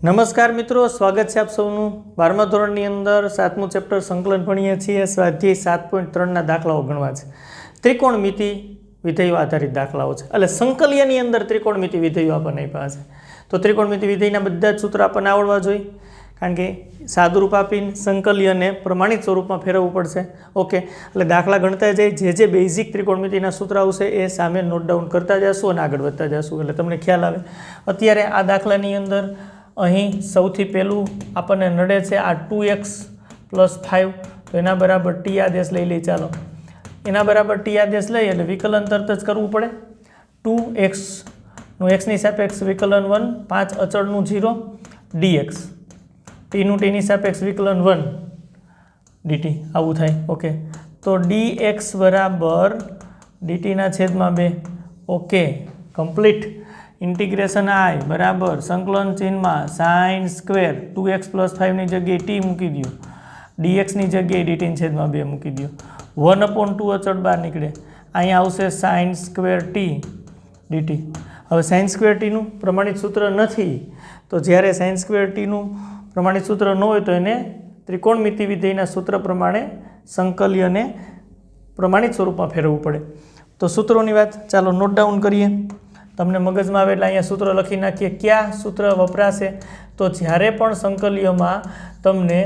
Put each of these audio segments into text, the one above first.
નમસ્કાર મિત્રો, સ્વાગત છે આપ સૌનું 12મા ધોરણની અંદર 7મું ચેપ્ટર સંકલન ભણીએ છીએ. સ્વાધ્યાય 7.3ના દાખલાઓ ગણવા છે. ત્રિકોણમિતિ વિધેયો આધારિત દાખલાઓ છે. એટલે સંકલ્યની અંદર ત્રિકોણમિતિ વિધેયો આપણને આપ્યા છે. તો ત્રિકોણમિતિ વિધેયના બધા જ સૂત્ર આપણને આવડવા જોઈએ, કારણ કે સાદુરૂપ આપીને સંકલ્યને પ્રમાણિત સ્વરૂપમાં ફેરવવું પડશે. ઓકે, એટલે દાખલા ગણતા જાય, જે બેઝિક ત્રિકોણમિતિના સૂત્ર આવશે એ સામે નોટ ડાઉન કરતા જશું અને આગળ વધતા જશું, એટલે તમને ખ્યાલ આવે. અત્યારે આ દાખલાની અંદર અહીં સૌથી પહેલું આપણને નડે છે આ 2x + 5, તો એના બરાબર ટી આદેશ લઈ લઈએ. ચાલો, એના બરાબર ટી આદેશ લઈએ એટલે વિકલન તરત જ કરવું પડે. 2xનું xની સાપેક્ષ વિકલન 1, 5 અચળનું 0 dx, ટીનું ટીની સાપેક્ષ વિકલન 1 dt, આવું થાય. ઓકે, તો dx બરાબર dtના છેદમાં 2. Okay, complete. ઇન્ટિગ્રેશન i બરાબર સંકલન ચિહ્નમાં સાઇન સ્ક્વેર 2x + 5ની જગ્યાએ t મૂકી દો, dxની જગ્યાએ dtની છેદમાં 2 મૂકી દો. 1/2 અચળ બહાર નીકળે, અહીંયા આવશે સાઇન સ્ક્વેર t dt. હવે સાઇન સ્ક્વેર ટીનું પ્રમાણિત સૂત્ર નથી, તો જ્યારે સાઇન સ્ક્વેર ટીનું પ્રમાણિત સૂત્ર ન હોય તો એને ત્રિકોણમિતિ વિધેયના સૂત્ર પ્રમાણે સંકલ્યને પ્રમાણિત સ્વરૂપમાં ફેરવવું પડે. તો સૂત્રોની વાત ચાલો નોટ ડાઉન કરીએ. તમને મગજમાં આવે એટલે અહીંયા સૂત્ર લખી નાખીએ. ક્યાં સૂત્ર વપરાશે? તો જ્યારે પણ સંકલ્યમાં તમને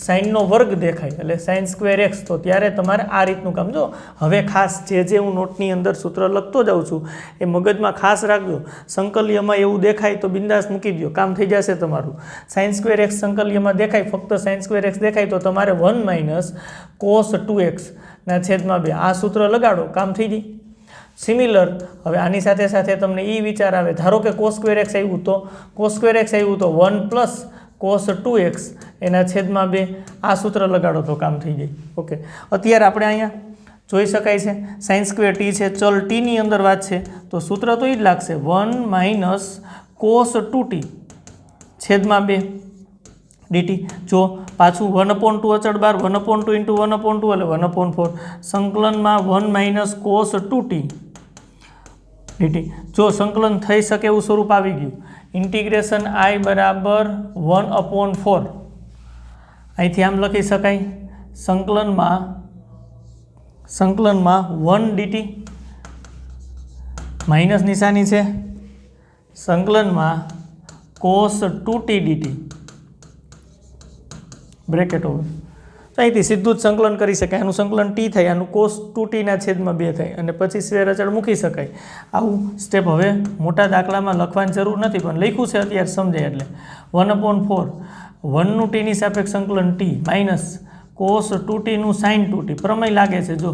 સાઇનનો વર્ગ દેખાય એટલે સાઇન સ્ક્વેર x, તો ત્યારે તમારે આ રીતનું કામ. જો હવે ખાસ જે હું નોટની અંદર સૂત્ર લખતો જાઉં છું એ મગજમાં ખાસ રાખજો. સંકલ્યમાં એવું દેખાય તો બિંદાસ મૂકી દો, કામ થઈ જશે તમારું. સાઇન સ્ક્વેર x સંકલ્યમાં દેખાય, ફક્ત સાઇન સ્ક્વેર x દેખાય તો તમારે 1 - cos 2x ના છેદમાં 2 આ સૂત્ર લગાડો, કામ થઈ જાય. સિમિલર, હવે આની સાથે સાથે તમને એ વિચાર આવે, ધારો કે cos સ્ક્વેર x આવ્યું તો 1 + cos 2x એના છેદમાં 2 આ સૂત્ર લગાડો તો કામ થઈ જાય. ઓકે, અત્યારે આપણે અહીંયા જોઈ શકાય છે સાઇન સ્ક્વેર ટી છે, ચલ ટીની અંદર વાત છે તો સૂત્ર તો એ જ લાગશે 1 - cos 2t છેદમાં 2 dt. જો પાછું 1/2 અચળ બાર 1/2 × 1/2 એટલે 1/4 સંકલનમાં 1 - cos 2t dt. જો સંકલન થઈ શકે એવું સ્વરૂપ આવી ગયું, ઇન્ટિગ્રેશન i બરાબર 1/4, અહીંથી આમ લખી શકાય સંકલનમાં 1 dt, માઇનસ નિશાની છે, સંકલનમાં cos 2t dt bracket over. તો અહીંથી સીધું જ સંકલન કરી શકાય. આનું સંકલન ટી થાય, આનું cos 2t ના છેદમાં 2 થાય અને પછી સ્ક્વેર અચળ મૂકી શકાય. આવું સ્ટેપ હવે મોટા દાખલામાં લખવાની જરૂર નથી, પણ લખ્યું છે અત્યારે સમજાય એટલે 1/4 1નું ટીની સાપેક્ષ સંકલન t minus cos 2tનું sin 2t. પ્રમેય લાગે છે, જો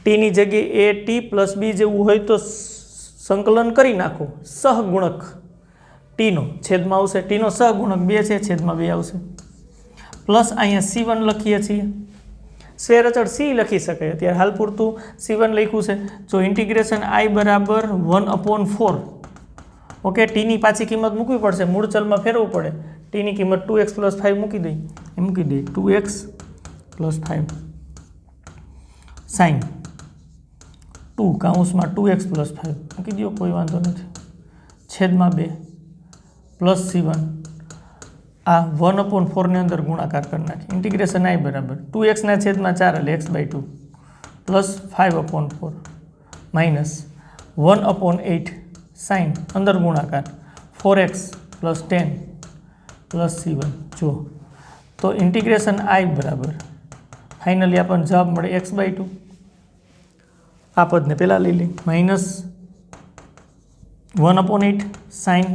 ટીની જગ્યાએ a t + b જેવું હોય તો સંકલન કરી નાખો, સહગુણક ટીનો છેદમાં આવશે, ટીનો સહગુણક 2 છે, છેદમાં 2 આવશે. પ્લસ અહીંયા c1 લખીએ છીએ, સ્ક્વેર અચળ c લખી શકાય, અત્યારે હાલ પૂરતું c1 લખ્યું છે. જો ઇન્ટિગ્રેશન i બરાબર 1/4. ઓકે, ટીની પાછી કિંમત મૂકવી પડશે, મૂળ ચલમાં ફેરવવું પડે. ટીની કિંમત 2x + 5 મૂકી દઈએ, 2x + 5 સાઇન 2 કૌંસમાં 2x + 5 મૂકી દો, કોઈ વાંધો નથી, છેદમાં 2 પ્લસ c1 આ 1/4 ની અંદર ગુણાકાર કરી નાખી. ઇન્ટિગ્રેશન i બરાબર 2x ના છેદમાં 4 એટલે x/2 પ્લસ 5/4 માઇનસ 1/8 સાઇન અંદર ગુણાકાર 4x + 10 પ્લસ c1. જો તો ઇન્ટિગ્રેશન i બરાબર ફાઇનલી આપણને જવાબ મળે x/2. આ પદને પહેલાં લઈ લઈએ, minus 1/8 sign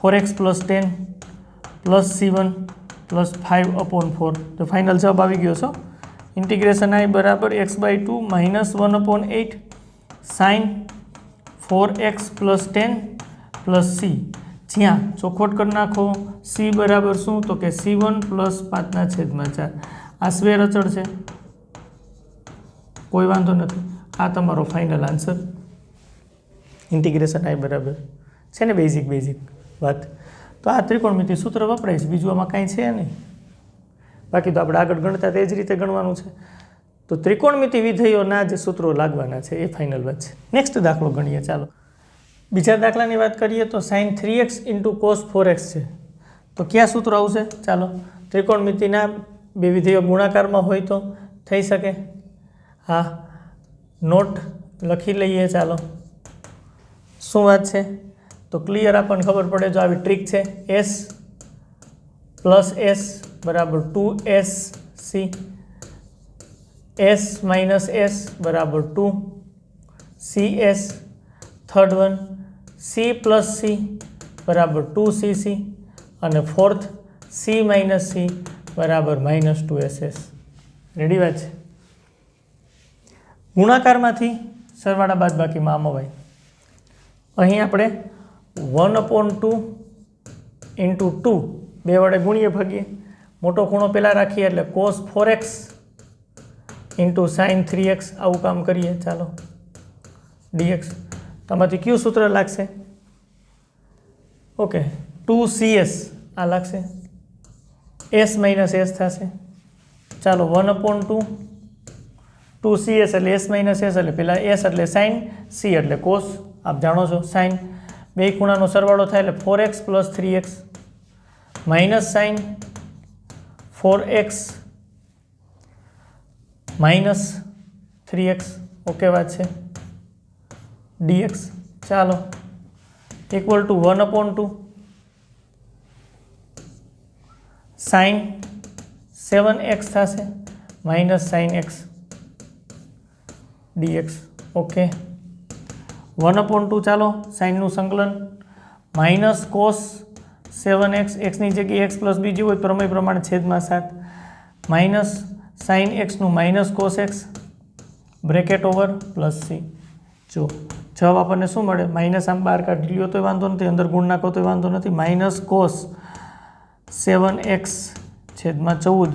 4x + 10 plus c1 plus 5/4. તો ફાઇનલ જવાબ આવી ગયો છો. ઇન્ટિગ્રેશન i બરાબર x/2 minus 1/8 sign 4x + 10 plus c. જ્યાં ચોખવટ કરી નાખો, c બરાબર શું? તો કે c1 + 5 ના છેદમાં 4. આ સ્ક્વેર અચળ છે, કોઈ વાંધો નથી. આ તમારો ફાઇનલ આન્સર. ઇન્ટિગ્રેશન i બરાબર છે ને બેઝિક વાત. તો આ ત્રિકોણમિતિ સૂત્ર વપરાય છે, બીજું આમાં કાંઈ છે નહીં. બાકી તો આપણે આગળ ગણતા તે જ રીતે ગણવાનું છે. તો ત્રિકોણમિતિ વિધેયોના જે સૂત્રો લાગવાના છે એ ફાઇનલ વાત છે. નેક્સ્ટ દાખલો ગણીએ. ચાલો, બીજા દાખલાની વાત કરીએ તો sin 3x into cos 4x છે, તો ક્યાં સૂત્ર આવશે? ચાલો ત્રિકોણમિતિના બે વિધેયો ગુણાકારમાં હોય તો થઈ શકે. હા, નોટ લખી લઈએ. ચાલો શું વાત છે તો ક્લિયર આપણને ખબર પડે. જો આવી ટ્રીક છે, s પ્લસ s બરાબર 2sc, s માઇનસ s બરાબર 2 cs, third one c plus c બરાબર 2cc અને ફોર્થ c માઇનસ c બરાબર -2ss. રેડી વાત છે. ગુણાકારમાંથી સરવાળા બાદ બાકીમાં આમ હોય. અહીં આપણે 1/2 ઇન્ટુ 2 બે વડે ગુણીએ ભાગીએ. મોટો ખૂણો પહેલાં રાખીએ એટલે cos 4x into sin 3x આવું કામ કરીએ. ચાલો dx તમારાથી કયું સૂત્ર લાગશે? ઓકે, 2cs આ લાગશે, s માઇનસ s થશે. ચાલો 1/2 2cs એટલે s માઇનસ s એટલે પહેલાં s એટલે sin, c એટલે cos. આપ જાણો છો sin. બે ખૂણાનો સરવાળો થાય એટલે 4x plus 3x minus sin 4x minus 3x. Okay વાત છે. dx ચાલો ઇક્વલ ટુ 1/2 sin 7x થશે minus sin x dx. Okay 1/2 ચાલો સાઇનનું સંકલન માઇનસ કોસ 7x, એક્સની જગ્યાએ x પ્લસ બીજી હોય પ્રમેય પ્રમાણે છેદમાં 7 માઇનસ સાઇન એક્સનું minus cos x bracket over plus C. જો જવાબ આપણને શું મળે? માઇનસ આમ બહાર કાઢી લ્યો તો વાંધો નથી, અંદર ગુણ નાખો તો વાંધો નથી. માઇનસ કોસ 7x છેદમાં 14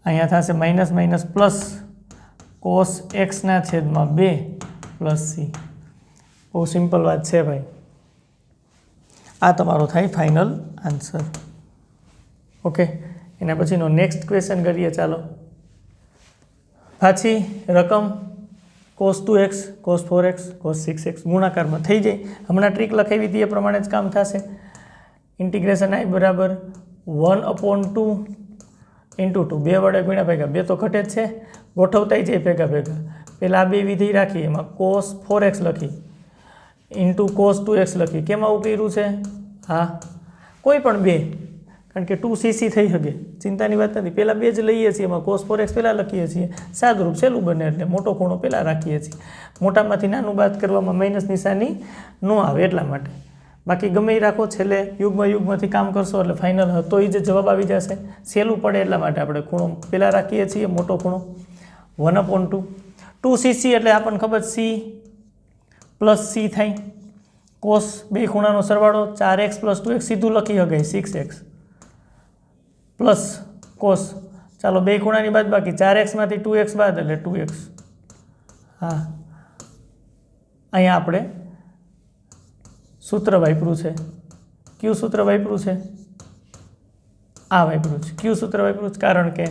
અહીંયા થશે માઇનસ માઇનસ પ્લસ કોસ એક્સના છેદમાં 2 પ્લસ સી. બહુ સિમ્પલ વાત છે ભાઈ. આ તમારો થાય ફાઇનલ આન્સર. ઓકે, એના પછીનો નેક્સ્ટ ક્વેશ્ચન કરીએ. ચાલો પાછી રકમ cos 2x, cos 4x, cos 6x ગુણાકારમાં થઈ જાય. હમણાં ટ્રીક લખાવી હતી એ પ્રમાણે જ કામ થશે. ઇન્ટિગ્રેશન i બરાબર 1/2 ઇન્ટુ 2 બે વડે ગુણ્યા ભેગા, બે તો ઘટે જ છે, ગોઠવતાય જાય ભેગા ભેગા. પહેલાં આ બે વિધેય રાખી, એમાં cos 4x લખી ઇન્ટુ cos 2x લખી. કેમ આવું કર્યું છે? હા, કોઈ પણ બે, કારણ કે 2cc થઈ શકે, ચિંતાની વાત નથી. પહેલાં બે જ લઈએ છીએ, એમાં cos 4x પહેલાં લખીએ છીએ, સાદરૂપ સહેલું બને એટલે મોટો ખૂણો પહેલાં રાખીએ છીએ. મોટામાંથી નાનું બાદ કરવામાં માઇનસ નિશાની ન આવે એટલા માટે. બાકી ગમે એ રાખો, છેલ્લે યુગમાંથી કામ કરશો એટલે ફાઇનલ હતો એ જ જવાબ આવી જશે. સહેલું પડે એટલા માટે આપણે ખૂણો પહેલાં રાખીએ છીએ, મોટો ખૂણો 1/2 2cc એટલે આપણને ખબર c પ્લસ c થાય. કોસ બે ખૂણાનો સરવાળો 4x પ્લસ 2x સીધું લખી શકાય 6x પ્લસ કોસ. ચાલો બે ખૂણાની બાદ બાકી 4x માંથી 2x બાદ એટલે 2x. હા, અહીંયા આપણે સૂત્ર વાપર્યું છે. કયું સૂત્ર વાપર્યું છે? આ વાપર્યું છે. કયું સૂત્ર વાપર્યું છે? કારણ કે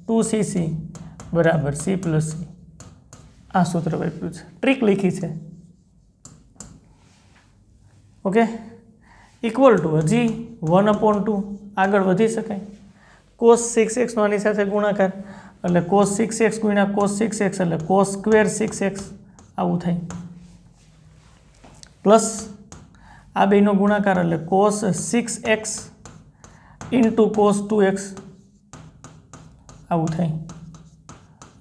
2cc બરાબર c પ્લસ c. આ સૂત્ર વાપર્યું છે, ટ્રીક લીખી છે. ઓકે, ઇક્વલ ટુ હજી 1/2 આગળ વધી શકાય. cos 6x નો આની સાથે ગુણાકાર એટલે cos 6x ગુણ્યા cos 6x એટલે cos સ્ક્વેર 6x આવું થાય. પ્લસ આ બેનો ગુણાકાર એટલે cos 6x into cos 2x આવું થાય.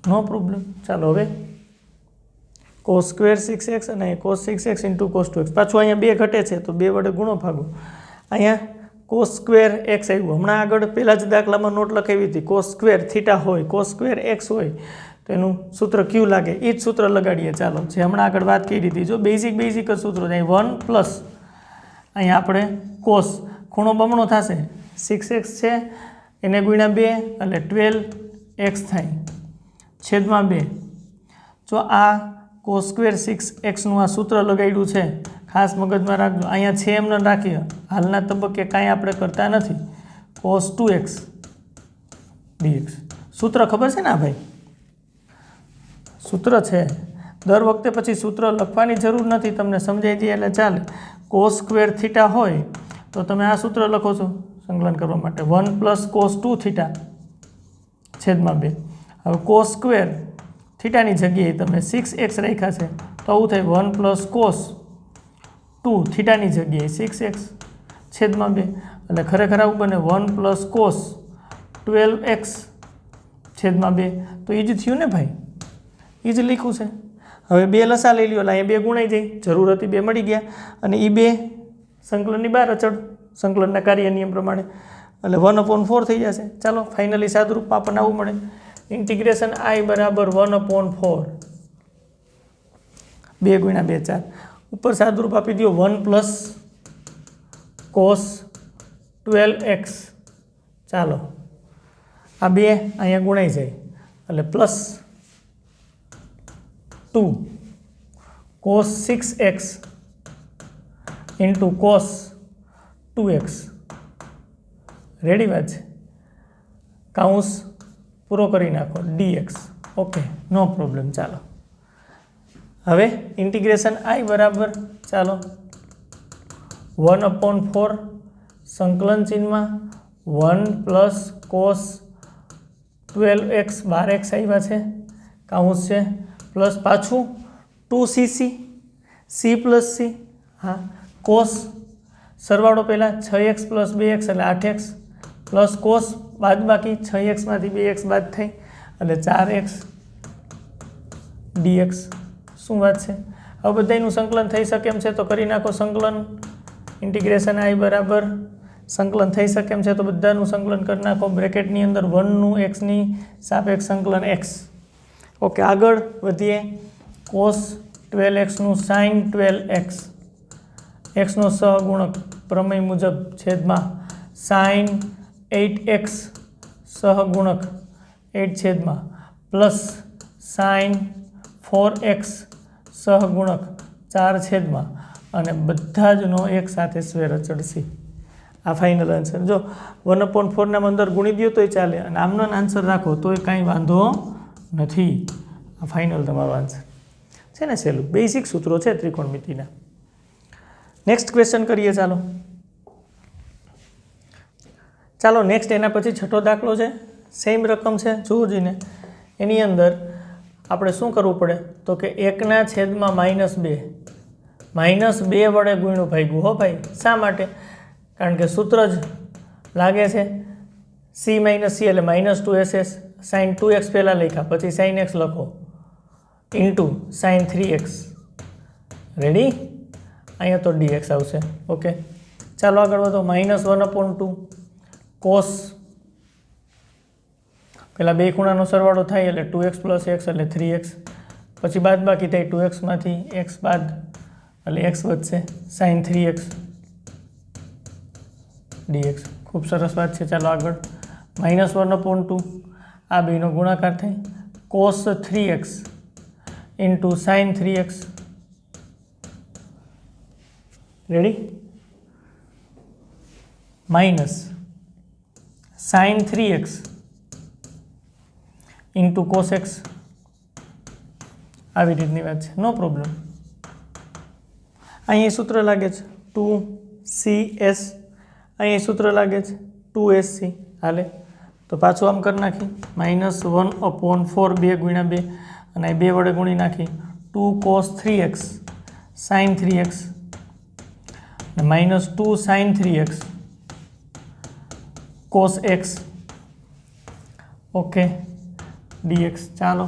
નો પ્રોબ્લેમ. ચાલો હવે cos સ્ક્વેર 6x અને cos 6x into cos 2x. પાછું અહીંયા બે ઘટે છે તો બે વડે ગુણો ભાગો. અહીંયા cos સ્ક્વેર x આવ્યું. હમણાં આગળ પહેલાં જ દાખલામાં નોટ લખાવી હતી. cos સ્ક્વેર થીટા હોય, cos સ્ક્વેર x હોય તો એનું સૂત્ર ક્યુ લાગે, એ જ સૂત્ર લગાડીએ. ચાલો, જે હમણાં આગળ વાત કરી હતી, જો બેઝિક જ સૂત્રો છે. અહીં 1 પ્લસ અહીંયા આપણે cos ખૂણો બમણો થશે, 6x છે એને ગુણ્યા 2 એટલે 12x થાય છેદમાં 2. જો આ cos સ્ક્વેર 6xનું આ સૂત્ર લગાડ્યું છે, ખાસ મગજમાં રાખજો. અહીંયા છે એમને રાખીએ, હાલના તબક્કે કાંઈ આપણે કરતા નથી. cos 2x dx સૂત્ર ખબર છે ને ભાઈ? સૂત્ર છે दर वखते पछी सूत्र लखवानी जरूर नहीं, तमने समझाई जाए एटले चाले। कोस स्क्वेर थीटा होय तो तमे आ सूत्र लखो छो संकलन करवा माटे 1 + cos 2 थीटा छेदमां 2। हवे कोस स्क्वेर थीटानी जग्याए तमे 6x राख्या छे तो आવું થાય 1 + cos 2 थीटानी जग्याए 6x छेदमां 2 એટલે ખરેખર આવું બને 1 + cos 12x छेदमां 2। तो એ જ થયું ને ભાઈ, એ જ લખ્યું છે। હવે 2 લસા લઈ લ્યો, અહીંયા 2 ગુણાઈ જાય, જરૂર હતી 2 મળી ગયા અને એ 2 સંકલનની બહાર અચળ સંકલનના કાર્ય નિયમ પ્રમાણે એટલે 1/4 થઈ જશે। ચાલો ફાઇનલી સાદુરૂપ આપણને આવું મળે, ઇન્ટિગ્રેશન I બરાબર 1/4 2 × 2 4 ઉપર સાદુરૂપ આપી દો 1 + cos 12x। ચાલો આ 2 અહીંયા ગુણાઈ જાય એટલે +2 cos 6x × cos 2x ready વાત છે, કાઉન્સ પૂરો કરી નાખો dx। Okay no problem. ચાલો હવે ઇન્ટિગ્રેશન I બરાબર ચાલો 1/4 સંકલન ચિહ્નમાં 1 + cos 12x 12x આવ્યા છે, કાઉન્સ છે પ્લસ પાછું 2cc c + c, हाँ cos सरवाड़ो पहला 6x + 2x એટલે 8x प्लस cos बाद बाकी 6x मांथी 2x बाद थई એટલે 4x dx। શું વાત છે? હવે બધાયનું સંકલન થઈ શકે એમ છે તો કરી નાખો સંકલન। ઇન્ટિગ્રેશન I બરાબર સંકલન થઈ શકે એમ છે તો બધાનું સંકલન કરી નાખો, બ્રેકેટની અંદર 1 નું x ની સાપેક્ષ સંકલન x। ઓકે આગળ વધીએ, cos 12x નું sin 12x x નો સહગુણક પ્રમેય મુજબ છેદમાં sin 8x સહગુણક 8 છેદમાં પ્લસ sin 4x સહગુણક 4 છેદમાં અને બધા જ નો એક સાથે સ્વેર અચળ c। આ ફાઇનલ આન્સર। જો 1/4 ના અંદર ગુણી દો તોય ચાલે અને આમનો આન્સર રાખો તોય કાંઈ વાંધો નથી। આ ફાઇનલ તમારો આન્સર છે ને, સહેલું બેઝિક સૂત્રો છે ત્રિકોણમિતિના। નેક્સ્ટ ક્વેશ્ચન કરીએ। ચાલો નેક્સ્ટ એના પછી છઠ્ઠો દાખલો છે, સેમ રકમ છે જુઓ જોઈને। એની અંદર આપણે શું કરવું પડે તો કે 1/2 -2 વડે ગુણ્યું ભાગ્યું હો ભાઈ। શા માટે? કારણ કે સૂત્ર જ લાગે છે c - c એટલે -2ss sin 2x પહેલાં લખ્યા પછી sin x લખો ઇન્ટુ sin 3x રેડી, અહીંયા તો dx આવશે। ઓકે ચાલો આગળ વધો। -1/2 cos પહેલાં બે ખૂણાનો સરવાળો થાય એટલે 2x + x એટલે 3x પછી બાદ બાકી થાય 2x માંથી x બાદ એટલે x વધશે sin 3x dx। ખૂબ સરસ વાત છે। ચાલો આગળ -1/2 આ બેનો ગુણાકાર થાય cos 3x × sin 3x ready minus sin 3x × cos x આવી રીતની વાત છે, નો પ્રોબ્લેમ। અહીં સૂત્ર લાગે છે 2cs, અહીં સૂત્ર લાગે છે 2sc હાલે તો પાછું આમ કરી નાખી -1/4 2 × 2 અને અહીં 2 વડે ગુણી નાખી 2 cos 3x sin 3x અને -2 sin 3x cos x okay dx। ચાલો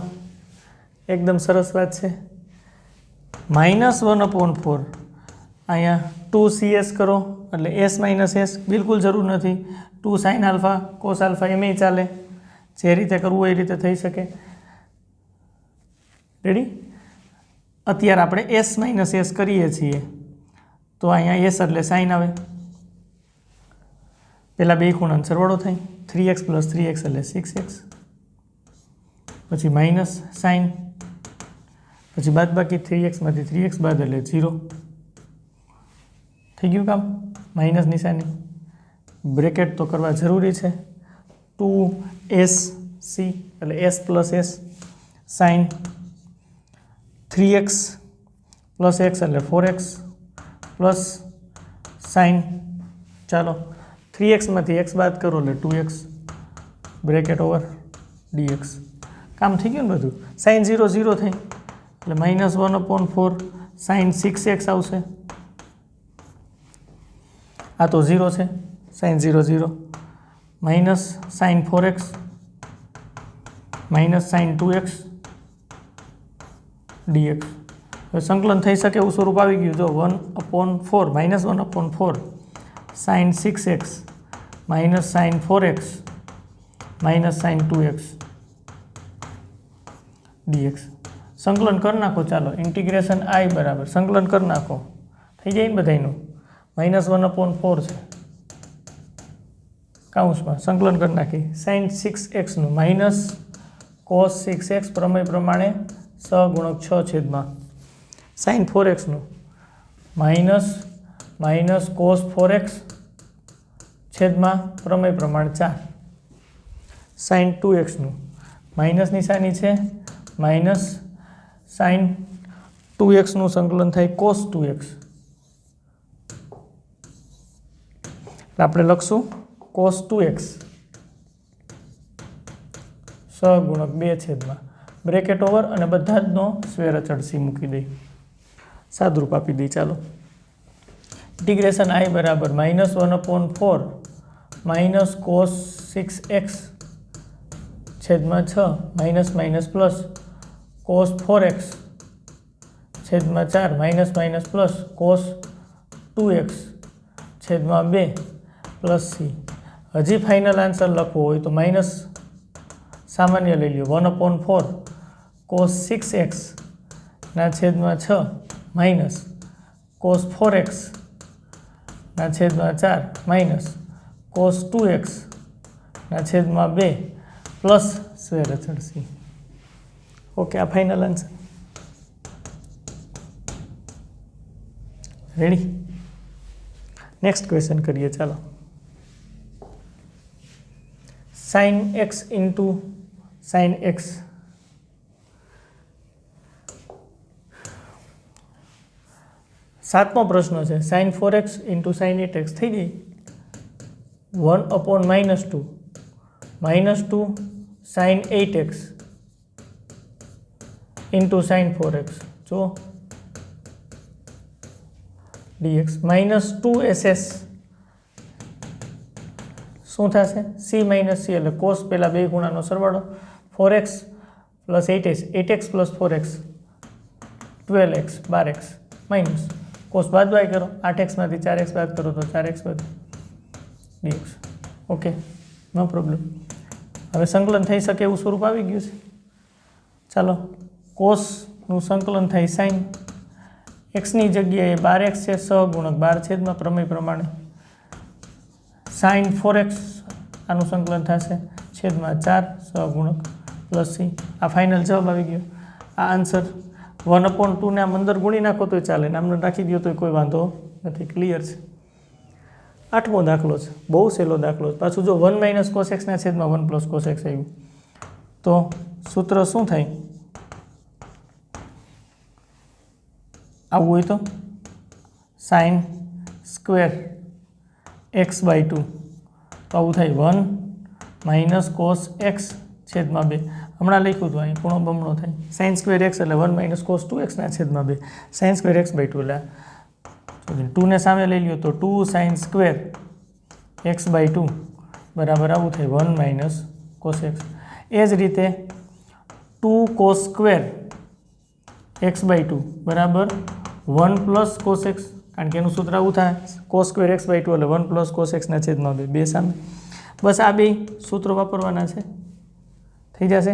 એકદમ સરસ વાત છે। -1/4 અહીંયા 2cs કરો એટલે s - s બિલકુલ જરૂર નથી, 2 sin આલ્ફા cos આલ્ફા એમેય ચાલે, જે રીતે કરવું એ રીતે થઈ શકે રેડી। અત્યારે આપણે s - s કરીએ છીએ તો અહીંયા s એટલે sin આવે, પહેલાં બે ખૂણાનો સરવાળો થાય 3x + 3x એટલે 6x પછી માઇનસ સાઇન પછી બાદ બાકી 3x માંથી 3x બાદ એટલે 0 થઈ ગયું કામ। માઇનસ નિશાની બ્રેકેટ તો કરવા જરૂરી છે 2sc એટલે s + s sin 3x plus x એટલે 4x પ્લસ સાઇન, ચાલો 3xમાંથી x બાદ કરો એટલે 2x બ્રેકેટ ઓવર dx. કામ થઈ ગયું ને બધું. સાઇન 0 0 થઈ એટલે -1/4 સાઇન 6x આવશે. આ તો 0 છે, sine 0 0 minus sine 4x minus sine 2x dx. હવે સંકલન થઈ શકે એવું સ્વરૂપ આવી ગયું. જો 1/4 -1/4 sine 6x minus sine 4x minus sine 2x dx. સંકલન કરી નાખો. ચાલો ઇન્ટિગ્રેશન i બરાબર સંકલન કરી નાખો, થઈ જાય ને બધાનું. -1/4 છે કાઉન્સમાં, સંકલન કરી નાખી. સાઇન 6xનું માઇનસ કોસ 6x પ્રમેય પ્રમાણે સહગુણક 6 છેદમાં સાઇન 4xનું માઇનસ કોસ 4x છેદમાં પ્રમેય પ્રમાણે 4. સાઇન 2xનું માઇનસ નિશાની છે, માઇનસ સાઇન 2xનું સંકલન થાય કોસ 2x. આપણે લખશું કોસ 2x સહગુણક 2 છેદમાં બ્રેકેટ ઓવર અને બધા જ નો સ્ક્વેર અચળ c મૂકી દઈ, સાદરૂપ આપી દઈ. ચાલો ઇન્ટિગ્રેશન i બરાબર -1/4 માઇનસ કોસ 6x છેદમાં 6 minus minus plus cos 4x છેદમાં 4 માઇનસ પ્લસ કોસ 2x છેદમાં 2 પ્લસ c. હજી ફાઇનલ આન્સર લખવો હોય તો માઇનસ સામાન્ય લઈ લ્યો. 1/4 કોસ 6x ના છેદમાં 6 માઇનસ કોસ 4x ના છેદમાં 4 માઇનસ કોસ 2x ના છેદમાં 2 પ્લસ સ્ક્વેર અચળ c. ઓકે, આ final answer. Ready? Next question કરીએ. ચાલો sine x into sine x. સાતમો પ્રશ્ન છે. Sign 4x into sign 8x થઈ ગઈ. 1/-2 -2 sign 8x into sign 4x જો dx -2ss શું થશે? c માઇનસ c એટલે કોસ પહેલા બે ગુણાનો સરવાળો 4x plus 8x plus 4x 12x 12x minus cos બાદ બાય કરો, 8x માંથી 4x બાદ કરો તો 4x બાદ dx. Okay, no problem. હવે સંકલન થઈ શકે એવું સ્વરૂપ આવી ગયું છે. ચાલો કોસનું સંકલન થાય સાઇન એક્સની જગ્યાએ 12x છે, સહગુણક 12 છેદમાં પ્રમેય પ્રમાણે સાઇન 4x આનું સંકલન થશે છેદમાં 4 સહગુણક પ્લસ c. આ ફાઇનલ જવાબ આવી ગયો. આ આન્સર 1/2 ને આમ અંદર ગુણી નાખો તોય ચાલે, ને આમને રાખી દો તો કોઈ વાંધો નથી. ક્લિયર છે. 8મો દાખલો છે, બહુ સહેલો દાખલો છે. પાછું જો 1 - cos x ના છેદમાં 1 + cos x આવ્યું તો સૂત્ર શું થાય? આવું હોય તો સાઇન સ્ક્વેર x/2 તો આવું થાય 1 - cos x છેદમાં 2. હમણાં લખ્યું હતું અહીં ખૂણો બમણો થાય. સાઇન સ્ક્વેર x એટલે 1 - cos 2x ના છેદમાં 2 સાઇન સ્ક્વેર x/2 એટલે 2 ને સામે લઈ લ્યો તો 2 સાઇન સ્ક્વેર x/2 બરાબર આવું થાય 1 - cos x. એ જ રીતે 2 cos સ્ક્વેર x/2 બરાબર 1 + cos x, કારણ કે એનું સૂત્ર આવું થાય cos સ્ક્વેર x/2 એટલે 1 + cos x ના છેદમાં 2 બે સામે. બસ આ બે સૂત્રો વાપરવાના છે, થઈ જશે.